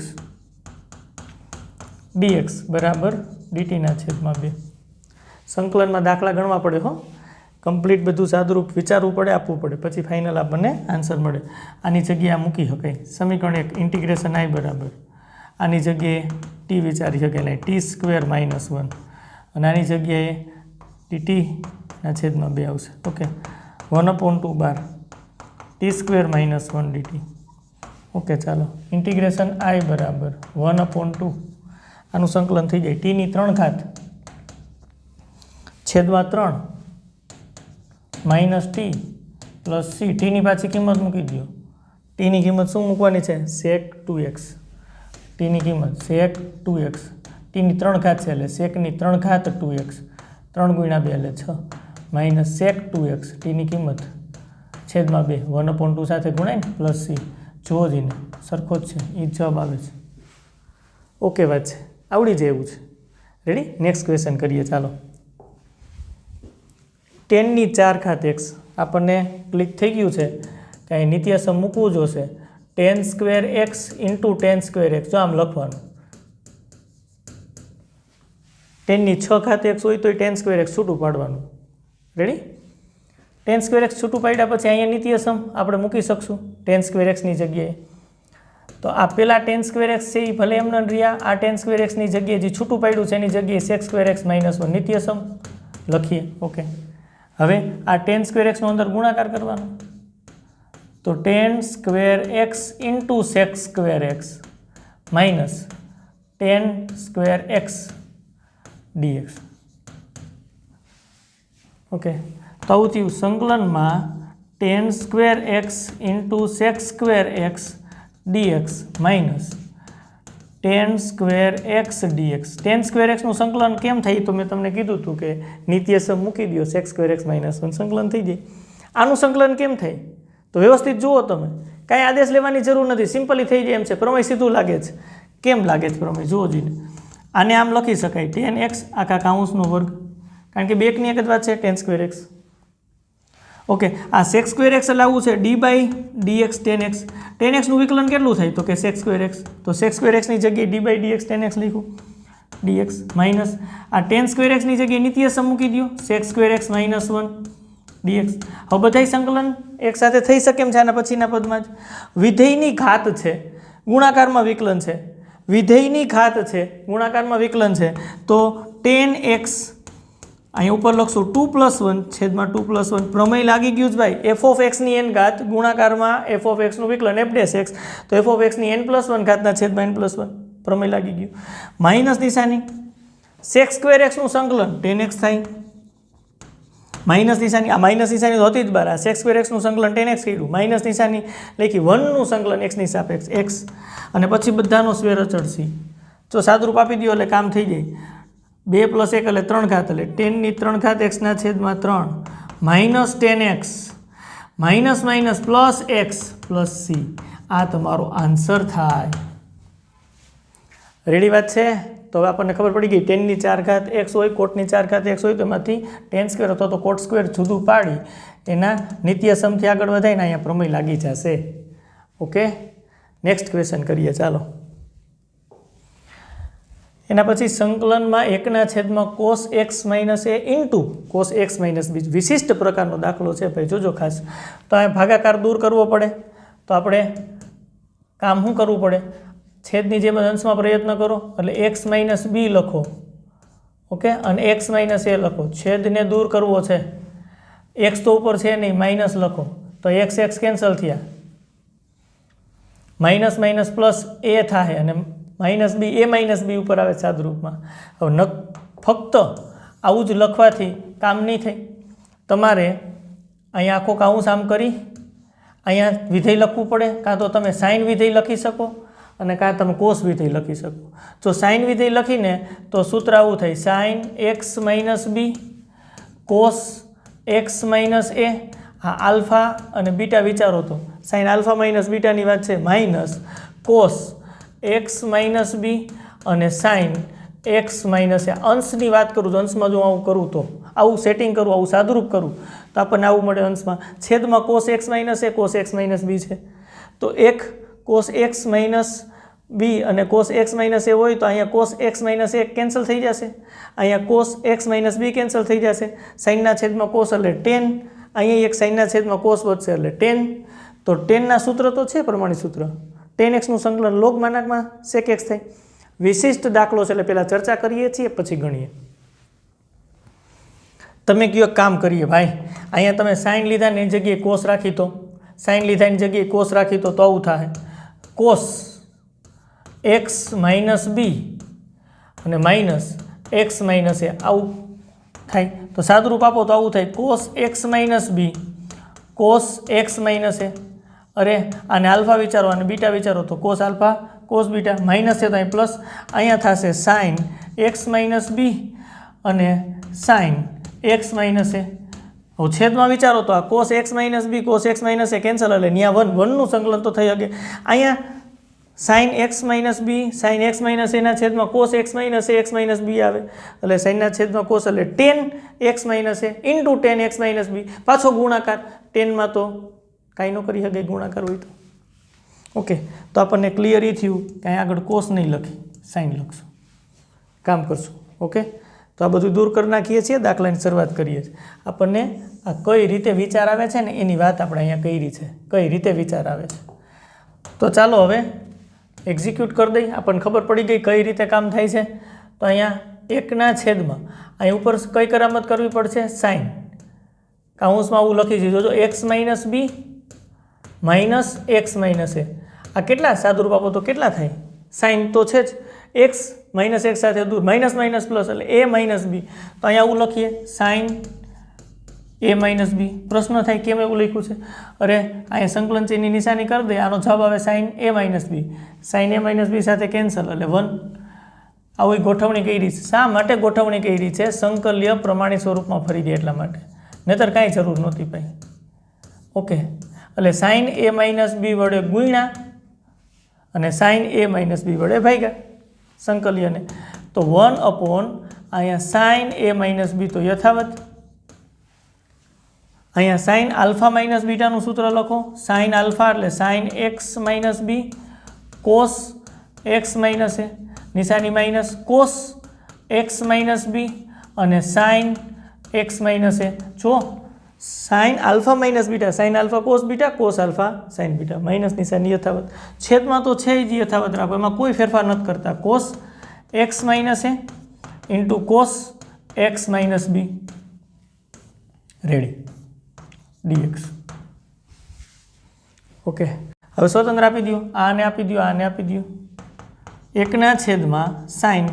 dx બરાબર dt ના છેદમાં 2. સંકલનમાં દાખલા ગણવા પડે હો, કમ્પ્લીટ બધું સાદુરૂપ વિચારવું પડે, આપવું પડે, પછી ફાઇનલ આપણને આન્સર મળે. આની જગ્યાએ મૂકી શકાય સમીકરણ 1 ઇન્ટિગ્રેશન i બરાબર, આની જગ્યાએ t વિચારી શકાય t સ્ક્વેર -1 અને આની જગ્યાએ dt ના છેદમાં 2 આવશે. Okay, 1/2 12 t square -1 dt. Okay, ચાલો ઇન્ટિગ્રેશન i બરાબર 1/2 આનું સંકલન થઈ જાય t ની 3 ઘાત છેદમાં 3 minus t plus c. t ની પાછી કિંમત મૂકી દો. t ની કિંમત શું મૂકવાની છે? sec 2x. t ની કિંમત sec 2x, t ની 3 ઘાત છે એટલે sec ની 3 ઘાત 2x, 3 × 2 એટલે 6 માઇનસ sec 2x, t ની કિંમત છેદમાં 2 1/2 સાથે ગુણાય ને પ્લસ c. જોવો જઈને સરખો જ છે, એ જવાબ આવે છે. ઓકે વાત છે, આવડી જાય એવું છે. રેડી, નેક્સ્ટ ક્વેશ્ચન કરીએ. ચાલો 10 ની 4 ઘાત x આપણને ક્લિક થઈ ગયું છે કે અહીં નિત્યસમ મૂકવું જોશે. tan square x into tan square x, જો આમ લખવાનું 10 ની 6 ઘાત x હોય તો tan સ્ક્વેર x છૂટું પાડવાનું. રેડી, tan સ્ક્વેર x છૂટું પાડ્યા પછી અહીંયા નિત્યસમ આપણે મૂકી શકશું tan સ્ક્વેર x ની જગ્યાએ. તો આ પેલા tan સ્ક્વેર x છે એ ભલે એમને રહ્યા, આ tan સ્ક્વેર x ની જગ્યાએ જે છૂટું પાડ્યું છે એની જગ્યાએ sec સ્ક્વેર x -1 નિત્યસમ લખીએ. ઓકે, હવે આ tan સ્ક્વેર x નો અંદર ગુણાકાર કરવાનો, તો tan square x into sec square x minus tan square x dx. Okay, તો આવું થયું સંકલનમાં tan square x into sec square x dx minus tan square x dx. tan square એક્સનું સંકલન કેમ થાય તો મેં તમને કીધું હતું કે નિત્યસમ મૂકી દો, સેક સ્ક્વેર એક્સ માઇનસ 1 સંકલન થઈ જાય. આનું સંકલન કેમ થાય તો વ્યવસ્થિત જુઓ તમે, કાંઈ આદેશ લેવાની જરૂર નથી, સિમ્પલી થઈ જાય એમ છે. પ્રમેય સીધું લાગે છે. કેમ લાગે છે પ્રમેય જુઓ જોઈને. આને આમ લખી શકાય tan એક્સ આખા કાઉન્સનો વર્ગ, કારણ કે બેકની એક જ વાત છે tan સ્ક્વેર એક્સ. ઓકે, આ સેક સ્ક્વેર એક્સ એટલે આવું છે d by dx tan x. tan એક્સનું વિકલન કેટલું થાય તો કે સેક સ્ક્વેર એક્સ, તો સેક સ્ક્વેર એક્સની જગ્યાએ d by dx tan x લખ્યું ડીએક્સ માઇનસ આ tan સ્ક્વેર એક્સની જગ્યાએ નિત્યસમ મૂકી દો sec square x minus 1 dx. હવે બધાય સંકલન એક સાથે થઈ શકે એમ છે આના પછીના પદમાં જ. વિધેયની ઘાત છે, ગુણાકારમાં વિકલન છે, વિધેયની ઘાત છે, ગુણાકારમાં વિકલન છે, તો tan એક્સ અહીંયા ઉપર લખશું 2+1 છેદમાં 2+1. પ્રમેય લાગી ગયું જ ભાઈ. એફ ઓફ એક્સની એન ઘાત ગુણાકારમાં એફ ઓફ એક્સનું વિકલન એફ ડેશ એક્સ, તો એફ ઓફ એક્સની n+1 ઘાતના છેદમાં n+1. પ્રમેય લાગી ગયું. માઇનસ નિશાની સેક સ્ક્વેર એક્સનું સંકલન tan એક્સ થાય, માઇનસ નિશાની આ માઇનસ નિશાની તો હતી જ બાર. આ સેક સ્ક્વેર એક્સનું સંકલન tan એક્સ કર્યું, માઇનસ નિશાની લખી 1નું સંકલન એક્સની સાપેક્ષ એક્સ, અને પછી બધાનો સ્ક્વેર અચળ સી. જો સાદુરૂપ આપી દો એટલે કામ થઈ જાય. 2 + 1 એટલે 3 ઘાત, એટલે tan ની 3 ઘાત એક્સના છેદમાં 3 minus tan x minus minus plus x plus C. આ તમારો આન્સર થાય. રેડી વાત છે? તો હવે આપણને ખબર પડી ગઈ tan ની 4 ઘાત એક્સ હોય, કોટની 4 ઘાત એક્સ હોય, તો એમાંથી tan સ્ક્વેર અથવા તો કોટ સ્ક્વેર જુદું પાડી એના નિત્યસમથી આગળ વધાઈને અહીંયા પ્રમેય લાગી જશે. ઓકે, નેક્સ્ટ ક્વેશ્ચન કરીએ ચાલો. એના પછી સંકલનમાં 1/છેદમાં cos x minus a into cos x minus b વિશિષ્ટ પ્રકારનો દાખલો છે ભાઈ, જોજો ખાસ. તો આ ભાગાકાર દૂર કરવો પડે તો આપણે કામ શું કરવું પડે? છેદની જેમ અંશમાં પ્રયત્ન કરો એટલે x માઇનસ b લખો. ઓકે, અને x માઇનસ a લખો. છેદને દૂર કરવો છે, x તો ઉપર છે નહીં, માઇનસ લખો તો x x કેન્સલ થયા, માઇનસ માઇનસ પ્લસ a થાય અને માઇનસ બી એ માઇનસ બી ઉપર આવે સાદુરૂપમાં. હવે ફક્ત આવું જ લખવાથી કામ નહીં થાય. તમારે અહીંયા આખો કાઉન્સ આમ કરી અહીંયા વિધેય લખવું પડે. કાં તો તમે સાઇન વિધેય લખી શકો અને કાં તમે કોસ વિધેય લખી શકો. જો સાઇન વિધેય લખીને તો સૂત્ર આવું થાય sine x minus B cos x minus A. હા, આલ્ફા અને બીટા વિચારો તો સાઇન આલ્ફા માઇનસ બીટાની વાત છે, માઇનસ કોસ એક્સ માઇનસ બી અને સાઇન એક્સ માઇનસ એ. અંશની વાત કરું તો અંશમાં જો આવું કરું તો આવું સેટિંગ કરું, આવું સાદુરૂપ કરું તો આપણને આવું મળે અંશમાં. છેદમાં કોસ એક્સ માઇનસ એ કોસ એક્સ માઇનસ બી છે, તો એક કોસ એક્સ માઇનસ બી અને કોસ એક્સ માઇનસ એ હોય તો અહીંયા cos x minus A cancel થઈ જશે, અહીંયા કોસ એક્સ માઇનસ બી કેન્સલ થઈ જશે. સાઇનના છેદમાં કોસ એટલે ટેન, અહીંયા એક સાઇનના છેદમાં કોસ વધશે એટલે ટેન. તો ટેનના સૂત્ર તો છે પ્રમાણિત સૂત્ર, tan એક્સનું સંકલન લોગ માનાકમાં sec x થાય. વિશિષ્ટ દાખલો છે એટલે પહેલાં ચર્ચા કરીએ છીએ પછી ગણીએ. તમે કયો કામ કરીએ ભાઈ, અહીંયા તમે સાઇન લીધાની જગ્યાએ કોસ રાખી તો, સાઇન લીધાની જગ્યાએ કોસ રાખી તો આવું થાય કોસ એક્સ માઇનસ બી અને માઇનસ એક્સ માઇનસ એ આવું થાય. તો સાદુરૂપ આપો તો આવું થાય cos x minus B cos x minus A. અરે આને આલ્ફા વિચારો અને બીટા વિચારો તો cos alpha cos beta, minus છે તો અહીં પ્લસ. અહીંયા થશે સાઇન એક્સ માઇનસ બી અને સાઇન એક્સ માઇનસ એ. હવે છેદમાં વિચારો તો આ cos x minus B cos x minus A cancel, એટલે ત્યાં 1 સંકલન તો થઈ શકે. અહીંયા sine x minus B sine x minus એના છેદમાં cos x minus A x minus B આવે, એટલે સાઇનના છેદમાં કોસ એટલે tan x minus A into tan x minus B. પાછો ગુણાકાર, ટેનમાં તો કાંઈ ન કરી શકે ગુણાકાર હોય તો. ઓકે, તો આપણને ક્લિયર એ થયું કે અહીં આગળ કોસ નહીં લખી, સાઇન લખશું, કામ કરશું. ઓકે, તો આ બધું દૂર કરી નાખીએ છીએ, દાખલાની શરૂઆત કરીએ છીએ. આપણને આ કઈ રીતે વિચાર આવે છે ને એની વાત આપણે અહીંયા કરી છે, કઈ રીતે વિચાર આવે છે. તો ચાલો હવે એક્ઝિક્યુટ કરી દઈ, આપણને ખબર પડી ગઈ કઈ રીતે કામ થાય છે. તો અહીંયા 1/છેદમાં અહીં ઉપર કઈ કરામત કરવી પડશે? સાઇન. કાઉન્સમાં આવું લખી દીધું, જો એક્સ માઇનસ બી માઇનસ એક્સ માઇનસ એ. આ કેટલા સાદુરૂપ આપો તો કેટલા થાય? સાઇન તો છે જ, એક્સ માઇનસ એક્સ સાથે દૂર, માઇનસ માઇનસ પ્લસ એટલે એ માઇનસ બી. તો અહીંયા આવું લખીએ સાઇન ए माइनस बी प्रश्न थाय केम एवुं लख्युं छे अरे अहीं संकलन चिन्हनी निशानी कर दे आनो जवाब आवे sin a माइनस बी साथे केन्सल एटले 1 આવી ગોઠવણી કરી છે શા માટે ગોઠવણી કરી છે સંકલ્ય પ્રમાણિત સ્વરૂપમાં ફરી દે એટલા માટે નહીતર કાંઈ જરૂર નહોતી ભાઈ ઓકે એટલે sin a માઇનસ બી વડે ગુણ્યા અને sin a માઇનસ બી વડે ભાગ્યા સંકલ્યને તો 1 अपॉन અહીંયા sin a માઇનસ બી તો યથાવત અહીંયા sin આલ્ફા માઇનસ બીટાનું સૂત્ર લખો sin આલ્ફા એટલે sin x minus B cos x minus a निशानी minus cos x minus B और साइन एक्स माइनस ए जो sine alpha minus beta sine alpha cos alpha sine beta minus निशानी यथावत छेद में तो है ज यथावत राखो एम कोई फेरफार नहीं करता cos x minus a into cos x minus b ready dx okay हवे स्वतंत्र आपी दो आने आपी दो आने आपी दो एकना छेद में साइन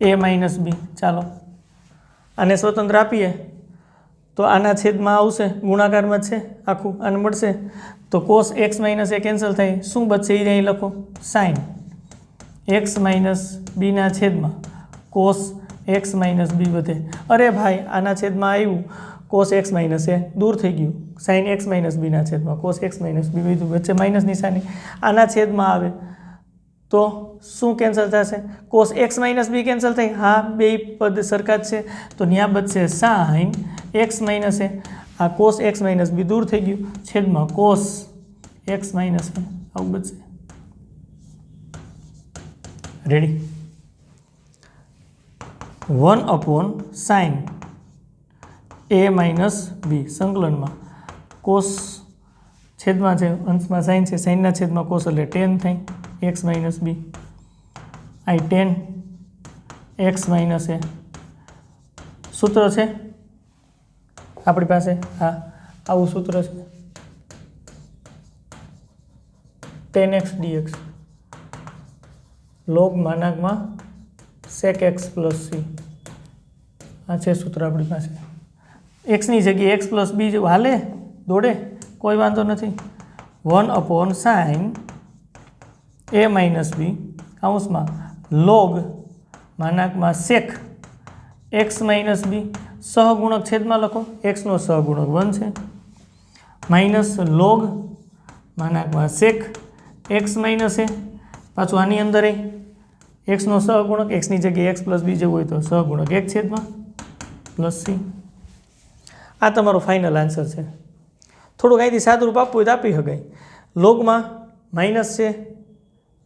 ए माइनस बी चलो आने स्वतंत्र आपीए तो आना छेद में आवशे गुणाकार में छे आखू आने मळशे तो कोस एक्स माइनस ए केन्सल थाय शुं बचे ए अहीं लखो साइन एक्स माइनस बी ना छेद में कोस एक्स माइनस बी वधे अरे भाई आना छेद में आव्युं कोस एक्स माइनस ए दूर थई गयुं साइन एक्स माइनस बी ना छेद में कोस एक्स माइनस बी वधु वच्चे माइनस निशानी आना छेद में आवे तो शू कैंसल थशे cos x minus b cancel थाय हाँ बे पद सरखा ज छे तो न्या बचशे साइन एक्स माइनस ए आ कोस एक्स माइनस बी दूर थई गयुं छेद में कोस एक्स माइनस ए आवुं बचशे रेडी 1 अपॉन साइन ए माइनस बी संकलन में कोस छेद में है अंश में साइन है साइन छेद में कोस एटले 10 थाय एक्स माइनस बी आई 10 एक्स माइनस ए सूत्र है अपनी पास हाँ आव सूत्र है 10x dx log मानक में sec x प्लस सी आ सूत्र अपनी पास एक्स नी जगह एक्स प्लस बी जो हाले दौड़े कोई वांधो नहीं 1 अपॉन साइन ए माइनस बी काउंस में लॉग मानक में सेक एक्स माइनस बी सहगुणक छेद में लखो एक्स नो सहगुणक 1 है माइनस लॉग मानक में सेक एक्स माइनस ए पाछू आनी अंदर एक्स नो सहगुणक एक्स नी जगह एक्स प्लस बी जो हो तो सहगुणक 1 छेद में प्लस सी आ तमारो फाइनल आंसर है थोड़ुं અહીંથી સાદું રૂપ આપવું હોય તો આપી શકાય લોગમાં માઇનસ છે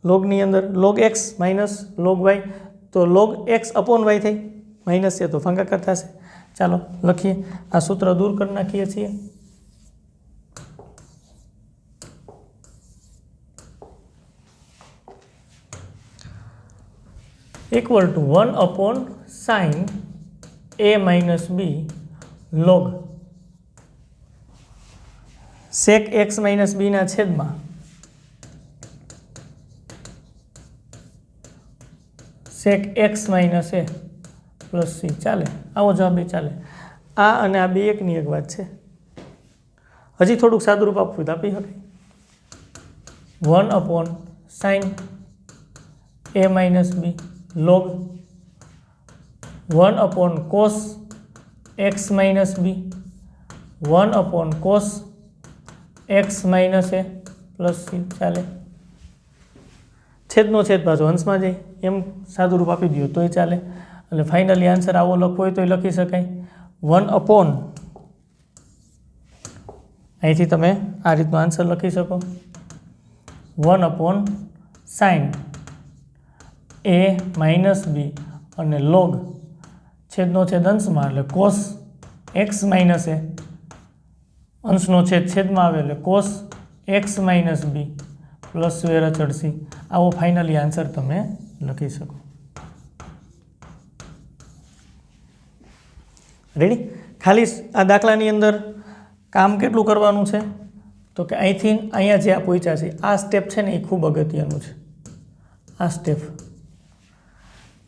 લોગની અંદર log x minus log y તો log x अपॉन y થઈ माइनस છે તો ભાગાકાર થશે ચાલો લખીએ આ સૂત્ર દૂર કરી નાખીએ છીએ equal to 1 upon sine a minus b log sec x minus b ना छेद में सेक एक्स माइनस ए प्लस सी चाले आवो जवाब भी चाले आ अने आ बे एक नी एक बात है हजी थोड़ुंक सादुं रूप आपवुं तो आपी शकाय 1 अपॉन साइन ए minus B log 1 upon cos x minus B 1 upon cos x minus ए प्लस सी चाले छेदनो छेद पाछो अंश में जाए एम सादुं रूप आपी दो तो चाले એટલે फाइनली आंसर आवो लखवो होय तो लखी शकाय 1 अपॉन અહીંથી તમે આ રીતનો આન્સર લખી શકો 1 अपॉन साइन ए माइनस बी અને log छेदनो छेद अंश में એટલે cos x माइनस ए अंशनो छेद छेद में आवे એટલે cos x minus B plus square अचળ सी आवो फाइनली आंसर तमे लखी सको रेडी खाली आ दाखलानी अंदर काम केटलुं करवानुं छे तो कि અહીંથી અહીંયા જે આ પહોંચ્યા છે આ સ્ટેપ છે ને એ ખૂબ અગત્યનું છે આ સ્ટેપ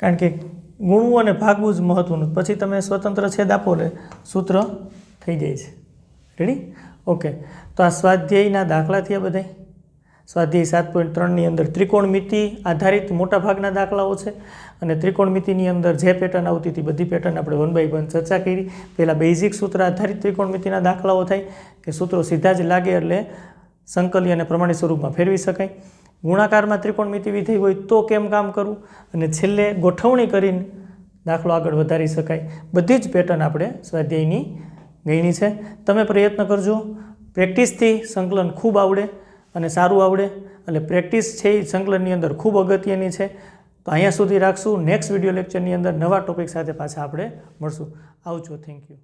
કારણ કે ગુણવું અને ભાગવું જ મહત્વનું, પછી તમે સ્વતંત્ર છેદ આપો એટલે સૂત્ર થઈ જાય છે. રેડી? ઓકે. તો આ સ્વાધ્યાયના દાખલા થયા બધાય. સ્વાધ્યાય 7.3ની અંદર ત્રિકોણમિતિ આધારિત મોટાભાગના દાખલાઓ છે અને ત્રિકોણમિતિની અંદર જે પેટર્ન આવતી હતી બધી પેટર્ન આપણે 1 by 1 ચર્ચા કરી. પહેલાં બેઝિક સૂત્ર આધારિત ત્રિકોણમિતિના દાખલાઓ થાય કે સૂત્રો સીધા જ લાગે એટલે સંકલી અને પ્રમાણિત સ્વરૂપમાં ફેરવી શકાય. ગુણાકારમાં ત્રિકોણમિતિ વિધેય હોય તો કેમ કામ કરવું, અને છેલ્લે ગોઠવણી કરીને દાખલો આગળ વધારી શકાય. બધી જ પેટર્ન આપણે સ્વાધ્યાયની ગણી છે. તમે પ્રયત્ન કરજો. પ્રેક્ટિસથી સંકલન ખૂબ આવડે અને સારું આવડે, એટલે પ્રેક્ટિસ છે એ સંકલનની અંદર ખૂબ અગત્યની છે. તો અહીંયા સુધી રાખશું. નેક્સ્ટ વિડીયો લેક્ચરની અંદર નવા ટોપિક સાથે પાછા આપણે મળશું. આવજો. Thank you.